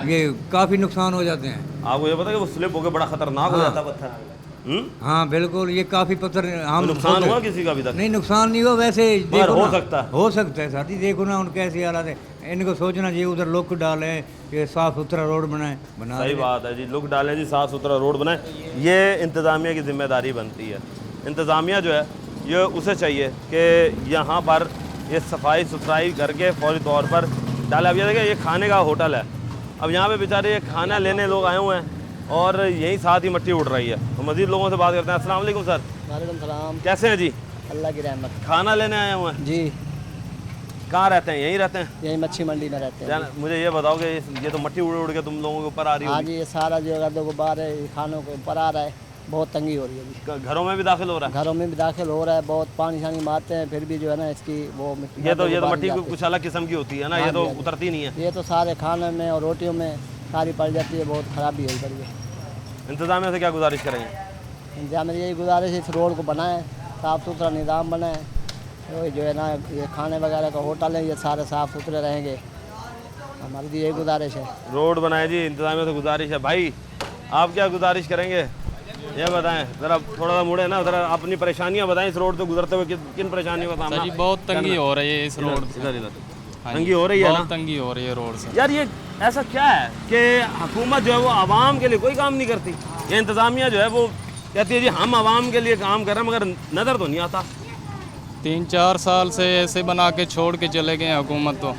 Speaker 19: ये काफ़ी नुकसान हो जाते हैं।
Speaker 1: आपको ये पता है कि वो स्लिप होके बड़ा खतरनाक हो जाता है पत्थर?
Speaker 19: हाँ बिल्कुल, ये काफ़ी पत्थर हम
Speaker 1: नुकसान हुआ किसी का अभी तक?
Speaker 19: नहीं, नुकसान नहीं हुआ। वैसे
Speaker 1: हो सकता है,
Speaker 19: हो सकता है। साथी देखो ना उनके ऐसी हालत है, इनको सोचना चाहिए उधर लुक डालें, ये साफ़ सुथरा रोड बनाए।
Speaker 1: सही बात है जी, लुक डालें जी, साफ़ सुथरा रोड बनाए। ये इंतज़ामिया की जिम्मेदारी बनती है। इंतज़ामिया जो है ये उसे चाहिए कि यहाँ पर ये सफाई सुथराई करके फौरी तौर पर डाले। अब ये देखिए ये खाने का होटल है, अब यहाँ पे बेचारे ये खाना लेने लोग आए हुए हैं और यहीं साथ ही मिट्टी उड़ रही है। तो मज़ीद लोगों से बात करते हैं। अस्सलाम वालेकुम सर।
Speaker 20: वालेकुम सलाम।
Speaker 1: कैसे हैं जी?
Speaker 20: अल्लाह की रहमत।
Speaker 1: खाना लेने आए हुए हैं
Speaker 20: जी?
Speaker 1: कहाँ रहते हैं? यहीं रहते हैं?
Speaker 20: यहीं मच्छी मंडी में रहते हैं।
Speaker 1: मुझे ये बताओ कि ये तो मिट्टी उड़ उड़ के तुम लोगों के ऊपर आ रही है?
Speaker 20: हाँ जी, ये सारा जो गर्द गुब्बार है खानों के ऊपर आ रहा है, बहुत तंगी हो रही है जी।
Speaker 1: घरों में भी दाखिल हो रहा है?
Speaker 20: घरों में भी दाखिल हो रहा है, बहुत पानी शानी मारते हैं फिर भी जो है ना इसकी वो
Speaker 1: ये तो मिट्टी कुछ अलग किस्म की होती है ना, ये तो उतरती नहीं है।
Speaker 20: ये तो सारे खाने में और रोटियों में सारी पड़ जाती है, बहुत ख़राबी हो रही है।
Speaker 1: इंतज़ामिया से क्या गुजारिश करेंगे?
Speaker 20: इंतज़ामिया यही गुजारिश है इस रोड को बनाएं, साफ़ सुथरा निज़ाम बनाएं, जो है ना ये खाने वगैरह का होटल है ये सारे साफ़ सुथरे रहेंगे, हमारी भी यही गुजारिश है।
Speaker 1: रोड बनाए जी, इंतज़ामिया से गुजारिश है। भाई आप क्या गुजारिश करेंगे ये बताएं ज़रा, थोड़ा सा मुड़े ना, ज़रा अपनी परेशानियाँ बताएं इस रोड से गुजरते हुए किन परेशानियों का सामना?
Speaker 21: जी बहुत तंगी हो रही है इस रोड से।
Speaker 1: इधर तंगी हो रही है ना?
Speaker 21: बहुत तंगी हो रही है रोड से।
Speaker 1: यार ये ऐसा क्या है कि हुकूमत जो है वो आवाम के लिए कोई काम नहीं करती? ये इंतज़ामिया जो है वो कहती है जी हम आवाम के लिए काम कर रहे हैं, मगर नज़र तो नहीं आता।
Speaker 21: 3-4 साल से ऐसे बना के छोड़ के चले गए हैं हुकूमत तो।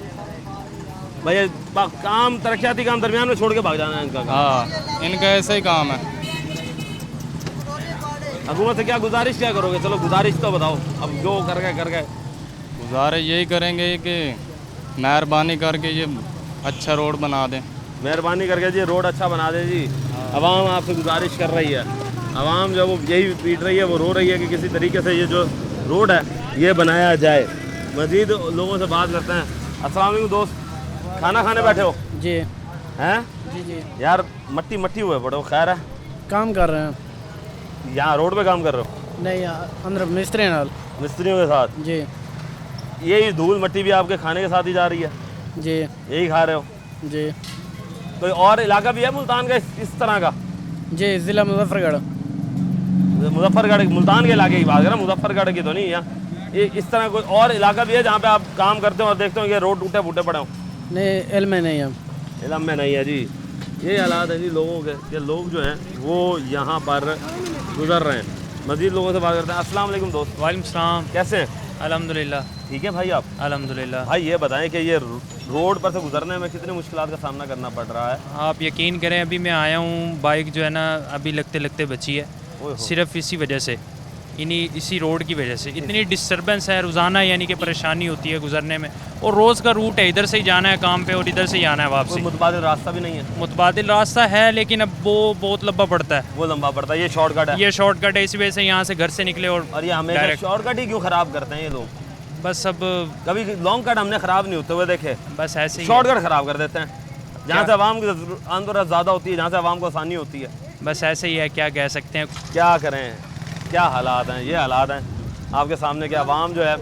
Speaker 1: भाई काम तरक्याती काम दरमियान में छोड़ के भाग जाना है इनका?
Speaker 21: हाँ, इनका ऐसा ही काम है।
Speaker 1: हुकूमत से क्या गुजारिश क्या करोगे? चलो गुजारिश तो बताओ, अब जो कर गए
Speaker 21: गुजारिश यही करेंगे कि मेहरबानी करके ये अच्छा रोड बना दें।
Speaker 1: मेहरबानी करके जी रोड अच्छा बना दें जी। आवाम आपसे गुजारिश कर रही है, आवाम जो वो यही पीट रही है, वो रो रही है कि किसी तरीके से ये जो रोड है ये बनाया जाए। मज़ीद लोगों से बात करते हैं। अस्सलाम वालेकुम दोस्त, खाना खाने बैठे हो?
Speaker 20: जी।
Speaker 1: हैं
Speaker 2: जी जी।
Speaker 1: यार मट्टी मट्टी हुए पड़े हो, खैर है?
Speaker 2: काम कर रहे हैं।
Speaker 1: यहाँ रोड पे काम कर रहे हो?
Speaker 2: नहीं, अंदर मिस्त्री नाल।
Speaker 1: मिस्त्रियों के साथ?
Speaker 2: जी।
Speaker 1: यही धूल मट्टी भी आपके खाने के साथ ही जा रही है?
Speaker 2: जी।
Speaker 1: यही खा रहे हो?
Speaker 2: जी।
Speaker 1: कोई और इलाका भी है मुल्तान का इस तरह का?
Speaker 2: जी, ज़िला मुजफ्फरगढ़।
Speaker 1: मुजफ्फरगढ़ मुल्तान के इलाके की बात करें, मुजफ्फरगढ़ की तो नहीं है। ये इस तरह कोई और इलाका भी है जहाँ पे आप काम करते हो और देखते हो कि रोड टूटे फूटे पड़े हो?
Speaker 2: नहीं, इल्म में नहीं है।
Speaker 1: इल्म में नहीं है जी। ये हालात है जी लोगों के, कि लोग जो हैं वो यहाँ पर गुजर रहे हैं। मज़ीद लोगों से बात करते हैं। अस्सलाम वालेकुम दोस्त।
Speaker 22: वालेकुम सलाम।
Speaker 1: कैसे हैं?
Speaker 22: अल्हम्दुलिल्लाह।
Speaker 1: ठीक है भाई आप?
Speaker 22: अल्हम्दुलिल्लाह।
Speaker 1: भाई ये बताएं कि ये रोड पर से गुजरने में कितनी मुश्किलात का सामना करना पड़ रहा है?
Speaker 22: आप यकीन करें, अभी मैं आया हूँ, बाइक जो है ना अभी लगते लगते बची है, सिर्फ इसी वजह से, इसी रोड की वजह से इतनी डिस्टर्बेंस है रोज़ाना, यानी कि परेशानी होती है गुजरने में। और रोज़ का रूट है, इधर से ही जाना है काम पे और इधर से ही आना है वापसी।
Speaker 1: मुतबादिल रास्ता भी नहीं है?
Speaker 22: मुतबादिल रास्ता है, लेकिन अब वो बहुत लंबा पड़ता है।
Speaker 1: वो लंबा पड़ता है, ये शॉर्टकट है?
Speaker 22: ये शॉर्टकट है, इसी वजह से यहाँ से घर से निकले और
Speaker 1: ये हमेशा शॉर्टकट ही क्यों ख़राब करते हैं ये लोग?
Speaker 22: बस अब
Speaker 1: कभी लॉन्ग कट हमने ख़राब नहीं होते हुए देखे,
Speaker 22: बस ऐसे ही
Speaker 1: शॉर्टकट ख़राब कर देते हैं। जहाँ से आवाम की आमदोरफ्त ज़्यादा होती है, जहाँ से आवाम को आसानी होती है,
Speaker 22: बस ऐसे ही है। क्या कह सकते हैं,
Speaker 1: क्या करें, क्या हालात हैं। ये हालात हैं आपके सामने कि आवाम जो है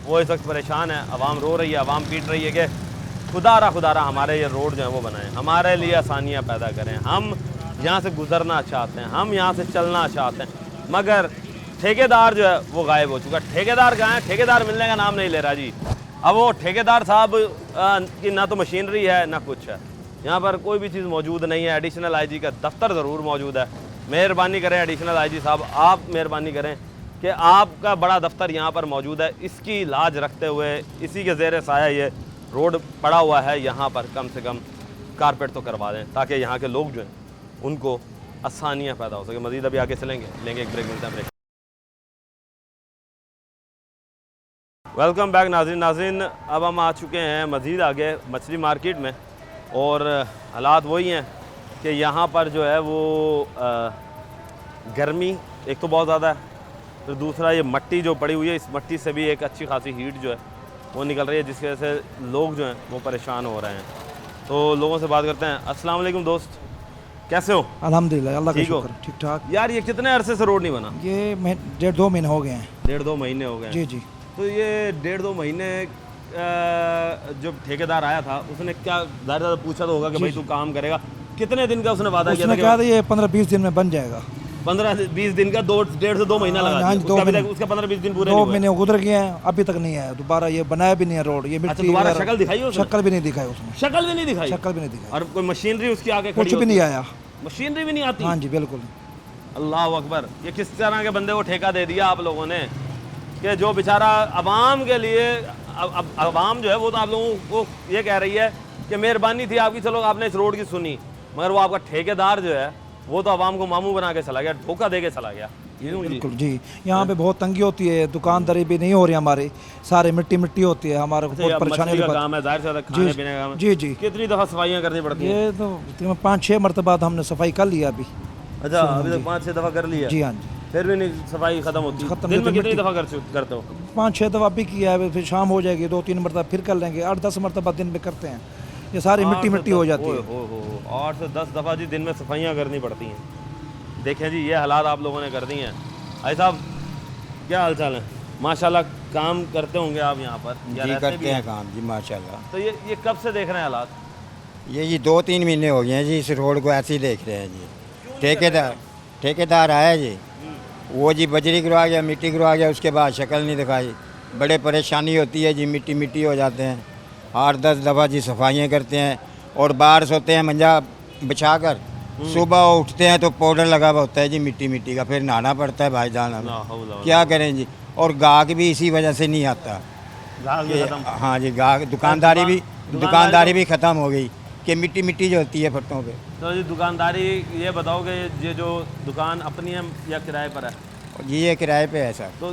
Speaker 1: वो इस वक्त परेशान है, आवाम रो रही है, आवाम पीट रही है कि खुदारा हमारे ये रोड जो है वो बनाएं, हमारे लिए आसानियाँ पैदा करें, हम यहाँ से गुजरना चाहते हैं, हम यहाँ से चलना चाहते हैं। मगर ठेकेदार जो है वो गायब हो चुका। ठेकेदार कहाँ है? ठेकेदार मिलने का नाम नहीं ले रहा जी। अब वो ठेकेदार साहब की ना तो मशीनरी है ना कुछ है, यहाँ पर कोई भी चीज़ मौजूद नहीं है। एडिशनल आईजी का दफ्तर ज़रूर मौजूद है। मेहरबानी करें एडिशनल आईजी साहब, आप मेहरबानी करें कि आपका बड़ा दफ्तर यहाँ पर मौजूद है, इसकी लाज रखते हुए इसी के ज़ेर साया ये रोड पड़ा हुआ है, यहाँ पर कम से कम कारपेट तो करवा दें ताकि यहाँ के लोग जो हैं उनको आसानियाँ पैदा हो सके। मज़ीद अभी आगे चलेंगे, लेंगे एक ब्रेक, मिलता है ब्रेक। वेलकम बैक नाज़रीन। अब हम आ चुके हैं मज़ीद आगे मछली मार्केट में, और हालात वही हैं कि यहाँ पर जो है वो गर्मी एक तो बहुत ज़्यादा है, फिर दूसरा ये मट्टी जो पड़ी हुई है, इस मट्टी से भी एक अच्छी खासी हीट जो है वो निकल रही है, जिसकी वजह से लोग जो हैं वो परेशान हो रहे हैं। तो लोगों से बात करते हैं। अस्सलाम वालेकुम दोस्त, कैसे हो?
Speaker 23: अल्हम्दुलिल्लाह, अल्लाह का
Speaker 1: ठीक हो?
Speaker 23: शुक्र, ठीक ठाक।
Speaker 1: यार ये कितने अरसे से रोड नहीं बना?
Speaker 23: ये 1.5-2 महीने हो गए हैं।
Speaker 1: 1.5-2 महीने हो गए?
Speaker 23: जी जी।
Speaker 1: तो ये 1.5-2 महीने जब ठेकेदार आया था उसने क्या ज़्यादा पूछा तो होगा कि भाई तू काम करेगा, कितने दिन का उसने वादा किया था?
Speaker 23: उसने कहा था ये 15-20 दिन में बन जाएगा।
Speaker 1: 15-20 दिन का 1.5 से 2 महीना लगा
Speaker 23: हाँ,
Speaker 1: उसका 15-20 दिन पूरे
Speaker 23: 2 महीने गुजर गए हैं, अभी तक नहीं आया। दोबारा ये बनाया भी नहीं है रोड। ये
Speaker 1: अच्छा, दोबारा शक्ल दिखाई उसने?
Speaker 23: शक्ल भी नहीं दिखाई उसने।
Speaker 1: शक्ल भी नहीं दिखाई?
Speaker 23: शक्ल भी नहीं दिखाई।
Speaker 1: और कोई मशीनरी उसकी आगे
Speaker 23: कुछ भी नहीं आया।
Speaker 1: मशीनरी भी नहीं आती?
Speaker 23: हाँ जी बिल्कुल।
Speaker 1: अल्लाह अकबर। ये किस तरह के बंदे को ठेका दे दिया आप लोगों ने कि जो बेचारा आवाम के लिए, अब आवाम जो है वो तो आप लोगों को ये कह रही है कि मेहरबानी थी आपकी, चलो आपने इस रोड की सुनी, मगर वो आपका ठेकेदार जो है वो तो आवाम को मामू बना के चला गया, धोखा दे के चला गया।
Speaker 23: बिल्कुल जी। यहाँ पे बहुत तंगी होती है, दुकानदारी भी नहीं हो रही हमारी, सारे मिट्टी मिट्टी होती है, हमारे को बहुत परेशानी
Speaker 1: का काम है, जाहिर से खाने पीने का काम है।
Speaker 23: जी जी।
Speaker 1: कितनी दफ़ा सफाइयाँ करनी पड़ती हैं?
Speaker 23: ये तो 5-6 मरतबा हमने सफाई कर लिया अभी।
Speaker 1: अच्छा, अभी तक 5-6 दफ़ा कर लिया?
Speaker 23: जी हाँ जी।
Speaker 1: फिर भी नहीं सफाई ख़त्म होती? दिन में कितनी दफ़ा करते हो?
Speaker 23: 5-6 दफ़ा भी किया है, फिर शाम हो जाएगी, 2-3 मरतबा फिर कर लेंगे, 8-10 मरतबा दिन में करते हैं। ये सारी मिट्टी मिट्टी हो जाती है।
Speaker 1: 8 से 10 दफ़ा जी दिन में सफाइयाँ करनी पड़ती हैं। देखें जी, ये हालात आप लोगों ने कर दी हैं। भाई साहब क्या हाल चाल है? माशाल्लाह काम करते होंगे आप यहाँ पर?
Speaker 24: जी करते हैं काम जी माशाल्लाह।
Speaker 1: तो ये कब से देख रहे हैं हालात?
Speaker 24: ये जी 2-3 महीने हो गए हैं जी, इस रोड को ऐसे ही देख रहे हैं जी। ठेकेदार आया जी, वो जी बजरी गिरवा गया, मिट्टी गिरवा गया, उसके बाद शक्ल नहीं दिखाई। बड़े परेशानी होती है जी, मिट्टी मिट्टी हो जाते हैं। 8-10 दफ़ा जी सफाइयाँ करते हैं और बाहर सोते हैं मंजा बिछा कर, सुबह उठते हैं तो पाउडर लगा हुआ होता है जी मिट्टी मिट्टी का, फिर नहाना पड़ता है भाई जान। क्या करें जी, और गाहक भी इसी वजह से नहीं आता। हाँ जी, गाहक दुकानदारी भी ख़त्म हो गई कि मिट्टी मिट्टी जो होती है फट्टों पे।
Speaker 1: तो जी दुकानदारी ये बताओ कि ये जो दुकान अपनी है या किराए पर है?
Speaker 24: जी ये किराए पे है सर।
Speaker 1: तो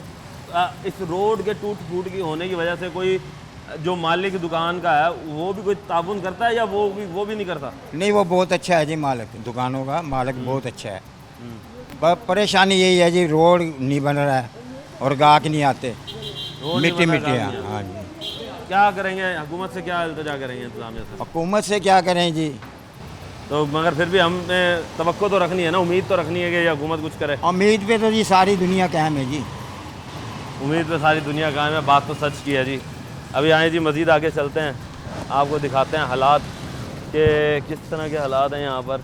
Speaker 1: इस रोड के टूट फूट की होने की वजह से कोई जो मालिक दुकान का है वो भी कोई ताउन करता है या वो भी नहीं करता?
Speaker 24: नहीं, वो बहुत अच्छा है जी, मालिक दुकानों का मालिक बहुत अच्छा है। परेशानी यही है जी, रोड नहीं बन रहा है और गाहक नहीं आते, मिट्टी मिट्टी है। हाँ जी।
Speaker 1: क्या करेंगे? हुकूमत से क्या इल्तिजा करेंगे? इंतजामिया से?
Speaker 24: हुकूमत से क्या करें जी,
Speaker 1: तो मगर फिर भी हमें तवक्को तो रखनी है ना, उम्मीद तो रखनी है कि ये हुकूमत कुछ करे।
Speaker 24: उम्मीद पे तो जी सारी दुनिया कायम है जी।
Speaker 1: उम्मीद पे सारी दुनिया कायम है, बात तो सच की है जी। अभी आए जी, मज़ीद आगे चलते हैं, आपको दिखाते हैं हालात कि किस तरह के हालात हैं यहाँ पर।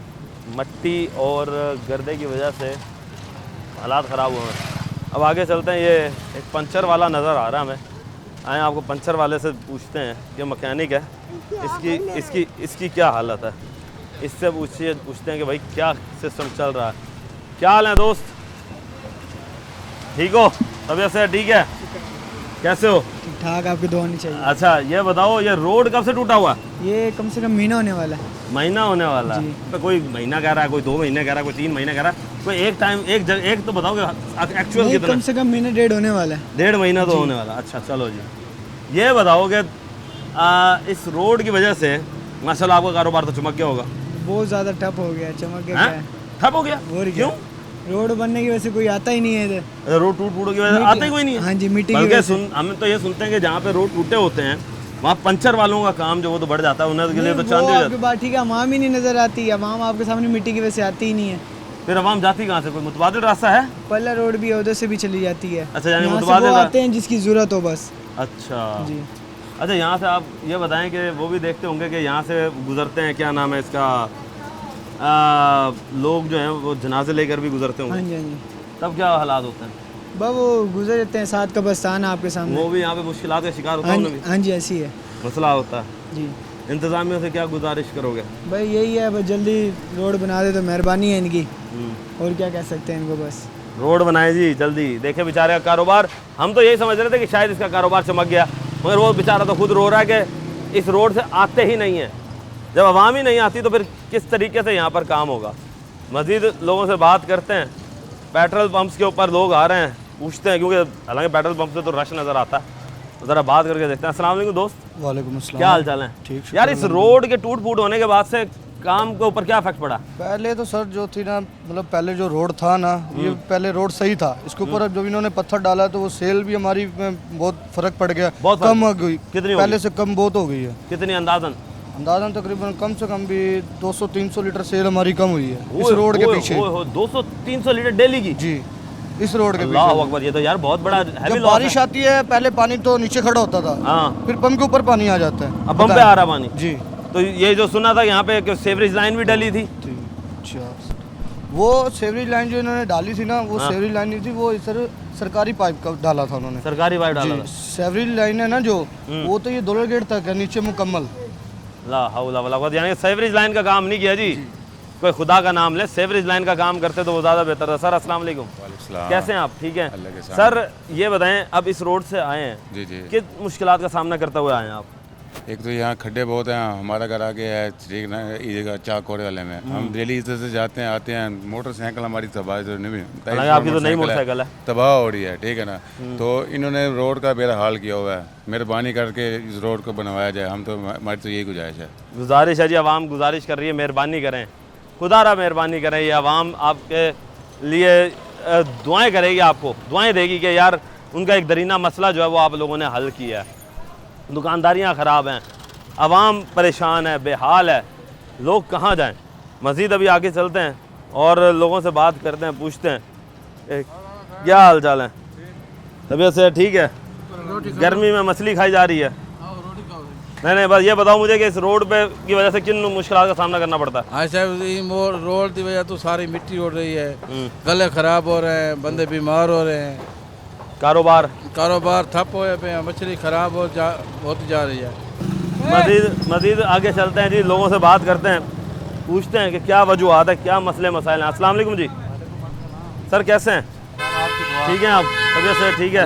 Speaker 1: मट्टी और गर्दे की वजह से हालात ख़राब हुए हैं। अब आगे चलते हैं, ये एक पंचर वाला नज़र आ रहा है हमें। आए आपको पंचर वाले से पूछते हैं कि मैकेनिक है, इसकी क्या हालत है, इससे पूछते हैं कि भाई क्या सिस्टम चल रहा है। क्या हाल है दोस्त, ठीक हो, तबीयत से ठीक है, कैसे हो?
Speaker 3: ठीक ठाक, आपकी दुआ होनी चाहिए।
Speaker 1: अच्छा ये बताओ, ये रोड कब से टूटा हुआ?
Speaker 3: ये कम से कम महीना होने वाला है।
Speaker 1: महीना होने वाला है? तो कोई महीना कह रहा है, कोई 2 महीने कह रहा है, कोई 3 महीने कह रहा है, कोई एक टाइम एक तो बताओ कि एक्चुअल कितना?
Speaker 3: कम से कम महीना 1.5 होने वाला है।
Speaker 1: 1.5 महीना तो होने वाला। अच्छा चलो जी, ये बताओ कि इस रोड की वजह से माशाल्लाह आपका कारोबार तो चमक गया होगा।
Speaker 3: बहुत ज़्यादा ठप हो गया, चमक गया है।
Speaker 1: ठप हो गया?
Speaker 3: क्यों? रोड बनने की वजह से कोई आता ही नहीं है इधर।
Speaker 1: रोड टूट की वजह से आता ही कोई नहीं है?
Speaker 3: हाँ जी, मिट्टी की
Speaker 1: बल्कि
Speaker 3: वजह से।
Speaker 1: हम तो ये सुनते हैं कि जहाँ पे रोड टूटे होते हैं वहाँ पंचर वालों का काम जो वो तो बढ़ जाता है, उन्हें के लिए तो चांदी हो
Speaker 3: आपकी बात ठीक है, आवाम ही नहीं नजर आती, आवाम आपके सामने मिट्टी की वजह से आती ही नहीं है।
Speaker 1: फिर आवाम जाती कहाँ से? कोई मुतबादिल रास्ता है?
Speaker 3: पल्ला रोड भी है, उधर से भी चली जाती है।
Speaker 1: अच्छा, यानी
Speaker 3: यहाँ से
Speaker 1: मुतबादिल
Speaker 3: वो आते हैं जिसकी जरूरत हो बस।
Speaker 1: अच्छा
Speaker 3: जी।
Speaker 1: अच्छा, यहाँ से आप ये बताएं कि वो भी देखते होंगे कि यहाँ से गुजरते हैं, क्या नाम है इसका, लोग जो हैं वो जनाजे लेकर भी गुजरते होंगे।
Speaker 3: हाँ जी, हाँ जी।
Speaker 1: तब क्या हालात होते हैं?
Speaker 3: बस वो गुजर जाते हैं, साथ कब्रिस्तान है आपके सामने,
Speaker 1: वो भी यहाँ पे मुश्किलात का शिकार होता है?
Speaker 3: हाँ जी, ऐसी है
Speaker 1: मसला होता है
Speaker 3: जी।
Speaker 1: इंतज़ामिया से क्या गुजारिश करोगे?
Speaker 3: भाई यही है, बस जल्दी रोड बना दे तो मेहरबानी है इनकी, और क्या कह सकते हैं इनको, बस
Speaker 1: रोड बनाए जी जल्दी। देखे बेचारे का कारोबार, हम तो यही समझ रहे थे कि शायद इसका कारोबार चमक गया, मगर वो बेचारा तो खुद रो रहा है कि इस रोड से आते ही नहीं है। जब आवाम ही नहीं आती तो फिर किस तरीके से यहाँ पर काम होगा। मज़ीद लोगों से बात करते हैं, पेट्रोल पंप्स के ऊपर लोग आ रहे हैं, पूछते हैं, क्योंकि हालांकि पेट्रोल पंप से तो रश नज़र आता है, तो ज़रा बात करके देखते हैं। अस्सलाम वालेकुम दोस्त।
Speaker 4: वालेकुम अस्सलाम।
Speaker 1: क्या हाल चाल है?
Speaker 4: ठीक
Speaker 1: यार, इस रोड के टूट फूट होने के बाद से काम के ऊपर क्या इफेक्ट पड़ा?
Speaker 4: पहले तो सर जो थी ना, मतलब पहले जो रोड था ना, ये पहले रोड सही था, इसके ऊपर अब जब इन्होंने पत्थर डाला तो वो सेल भी हमारी में बहुत फ़र्क पड़ गया,
Speaker 1: बहुत
Speaker 4: कम हो गई।
Speaker 1: कितनी
Speaker 4: पहले से कम बहुत हो गई है।
Speaker 1: कितनी अंदाजन
Speaker 4: तकरीबन कम से कम भी 200-300 लीटर सेल हमारी कम हुई है इस रोड के पीछे।
Speaker 1: 200-300 लीटर डेली की?
Speaker 4: जी, इस रोड के
Speaker 1: अल्लाह
Speaker 4: पीछे।
Speaker 1: अकबर, ये तो यार बहुत बड़ा हैवी
Speaker 4: जब
Speaker 1: लॉस
Speaker 4: बारिश
Speaker 1: है।
Speaker 4: आती है पहले पानी तो नीचे खड़ा होता था,
Speaker 1: हाँ,
Speaker 4: फिर पंप के ऊपर पानी आ जाता है।
Speaker 1: अब पंप पे आ रहा पानी
Speaker 4: जी।
Speaker 1: तो ये जो सुना था यहाँ पे सेवरेज लाइन भी डली थी।
Speaker 4: अच्छा, वो सेवरेज लाइन जो इन्होंने डाली थी ना, वो
Speaker 1: हाँ।
Speaker 4: सेवरेज लाइन नहीं थी, वो सर सरकारी पाइप का डाला था उन्होंने।
Speaker 1: सरकारी पाइप डाला था?
Speaker 4: सेवरेज लाइन है ना जो, वो तो ये डोलर गेट तक है, नीचे मुकम्मल।
Speaker 1: ला हौला वला कुव्वत, यानी सेवरेज लाइन का काम नहीं किया जी। कोई खुदा का नाम ले, सेवरेज लाइन का काम करते तो वो ज़्यादा बेहतर था। सर अस्सलाम वालेकुम, कैसे हैं आप? ठीक हैं सर। ये बताएं, अब इस रोड से आए हैं,
Speaker 6: जी जी,
Speaker 1: किस मुश्किलात का सामना करते हुए आए हैं आप?
Speaker 6: एक तो यहाँ खड्डे बहुत हैं, हमारा घर आगे है ठीक ना, ये चाकोरे वाले में हम डेली इधर से जाते हैं आते हैं। मोटरसाइकिल हमारी तबाह तो नहीं,
Speaker 1: आपकी तो नई मोटरसाइकिल है,
Speaker 6: तबाह हो रही है, ठीक है ना। तो इन्होंने रोड का बेरा हाल किया हुआ है, मेहरबानी करके इस रोड को बनवाया जाए। हम तो हमारी तो यही गुजारिश है।
Speaker 1: गुजारिश है जी, आवाम गुजारिश कर रही है, मेहरबानी करें, खुदारा मेहरबानी करें। ये आवाम आपके लिए दुआएं करेगी, आपको दुआएं देगी कि यार उनका एक दरीना मसला जो है वो आप लोगों ने हल किया है। दुकानदारियां ख़राब हैं, आवाम परेशान है, बेहाल है, लोग कहाँ जाएं। मज़ीद अभी आगे चलते हैं और लोगों से बात करते हैं, पूछते हैं क्या हाल चाल है, तबीयत से ठीक है? गर्मी में मछली खाई जा रही है? नहीं, बस ये बताओ मुझे कि इस रोड पे की वजह से किन मुश्किलात का सामना करना पड़ता है?
Speaker 11: हाँ साहब, रोड की वजह तो सारी मिट्टी उड़ रही है, गले खराब हो रहे हैं, बंदे बीमार हो रहे हैं,
Speaker 1: कारोबार
Speaker 11: ठप हुए पे, मछली खराब होती जा रही है।
Speaker 1: मज़ीद आगे चलते हैं जी, लोगों से बात करते हैं, पूछते हैं कि क्या वजूहात है, क्या मसले मसाइल हैं। अस्सलाम वालेकुम जी, सर कैसे हैं? ठीक हैं आप? तबीयत से ठीक है?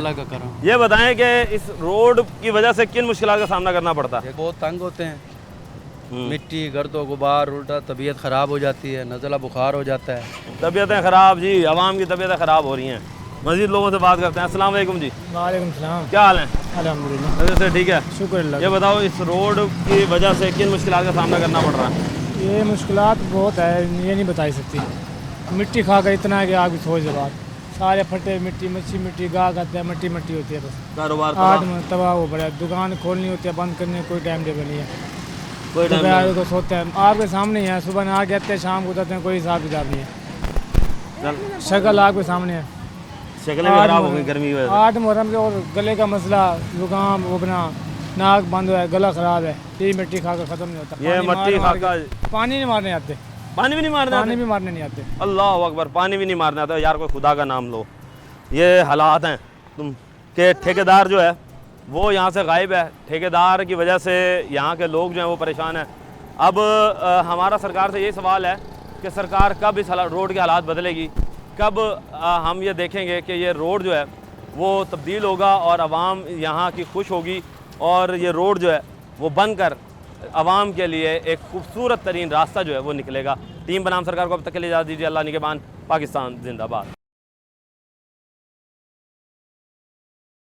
Speaker 1: ये बताएं कि इस रोड की वजह से किन मुश्किलात का सामना करना पड़ता है?
Speaker 8: बहुत तंग होते हैं, मिट्टी, गर्दो गुबार, उल्टा तबीयत ख़राब हो जाती है, नज़ला बुखार हो जाता है।
Speaker 1: तबीयतें ख़राब जी, आवाम की तबीयतें ख़राब हो रही हैं। मज़ीद लोगों से बात करते हैं। अस्सलाम वालेकुम जी।
Speaker 3: वालेकुम सलाम।
Speaker 1: क्या हाल है?
Speaker 3: अल्हम्दुलिल्लाह।
Speaker 1: तबीयत से ठीक है?
Speaker 3: शुक्र अल्लाह।
Speaker 1: ये बताओ, इस रोड की वजह से किन मुश्किलात का सामना करना पड़ रहा है?
Speaker 3: ये मुश्किलात बहुत है, ये नहीं बता सकती। मिट्टी खा कर इतना है कि आगे सोच बात, सारे फटे मिट्टी, मिट्टी गाह करते हैं, मिट्टी होती है, बस
Speaker 1: कारोबार
Speaker 3: तबाह हो पड़ा। दुकान खोलनी होती है, बंद करने कोई टाइम टेबल नहीं है।
Speaker 1: कोई टाइम
Speaker 3: दोपहर
Speaker 1: नहीं।
Speaker 3: को सोते हैं, आपके सामने ही है, सुबह नहा के आते हैं, शाम को उतरते हैं, कोई हिसाब किताब नहीं है। शक्ल आपके सामने है,
Speaker 1: शक्लें भी खराब हो गई गर्मी की वजह से।
Speaker 3: 8 मुहर्रम के, और गले का मसला, जुकाम, उबना, नाक बंद है, गला खराब है, ये मिट्टी खा कर ख़त्म नहीं होता।
Speaker 1: ये
Speaker 3: पानी
Speaker 1: मिट्टी
Speaker 3: मार
Speaker 1: खा
Speaker 3: के- पानी नहीं मारने आते,
Speaker 1: पानी भी नहीं मारने
Speaker 3: पानी
Speaker 1: आते?
Speaker 3: भी मारने नहीं आते।
Speaker 1: अल्लाह अकबर, पानी भी नहीं मारने आता। यार कोई खुदा का नाम लो। ये हालात हैं तुम के ठेकेदार जो है वो यहाँ से गायब है। ठेकेदार की वजह से यहाँ के लोग जो हैं वो परेशान हैं। अब हमारा सरकार से ये सवाल है कि सरकार कब इस रोड के हालात बदलेगी, कब हम ये देखेंगे कि ये रोड जो है वो तब्दील होगा और आवाम यहाँ की खुश होगी और ये रोड जो है वो बनकर आवाम के लिए एक खूबसूरत तरीन रास्ता जो है वो निकलेगा। टीम बनाम सरकार को अब तक के लिए इजाज़त दीजिए। अल्लाह निगहबान, पाकिस्तान जिंदाबाद।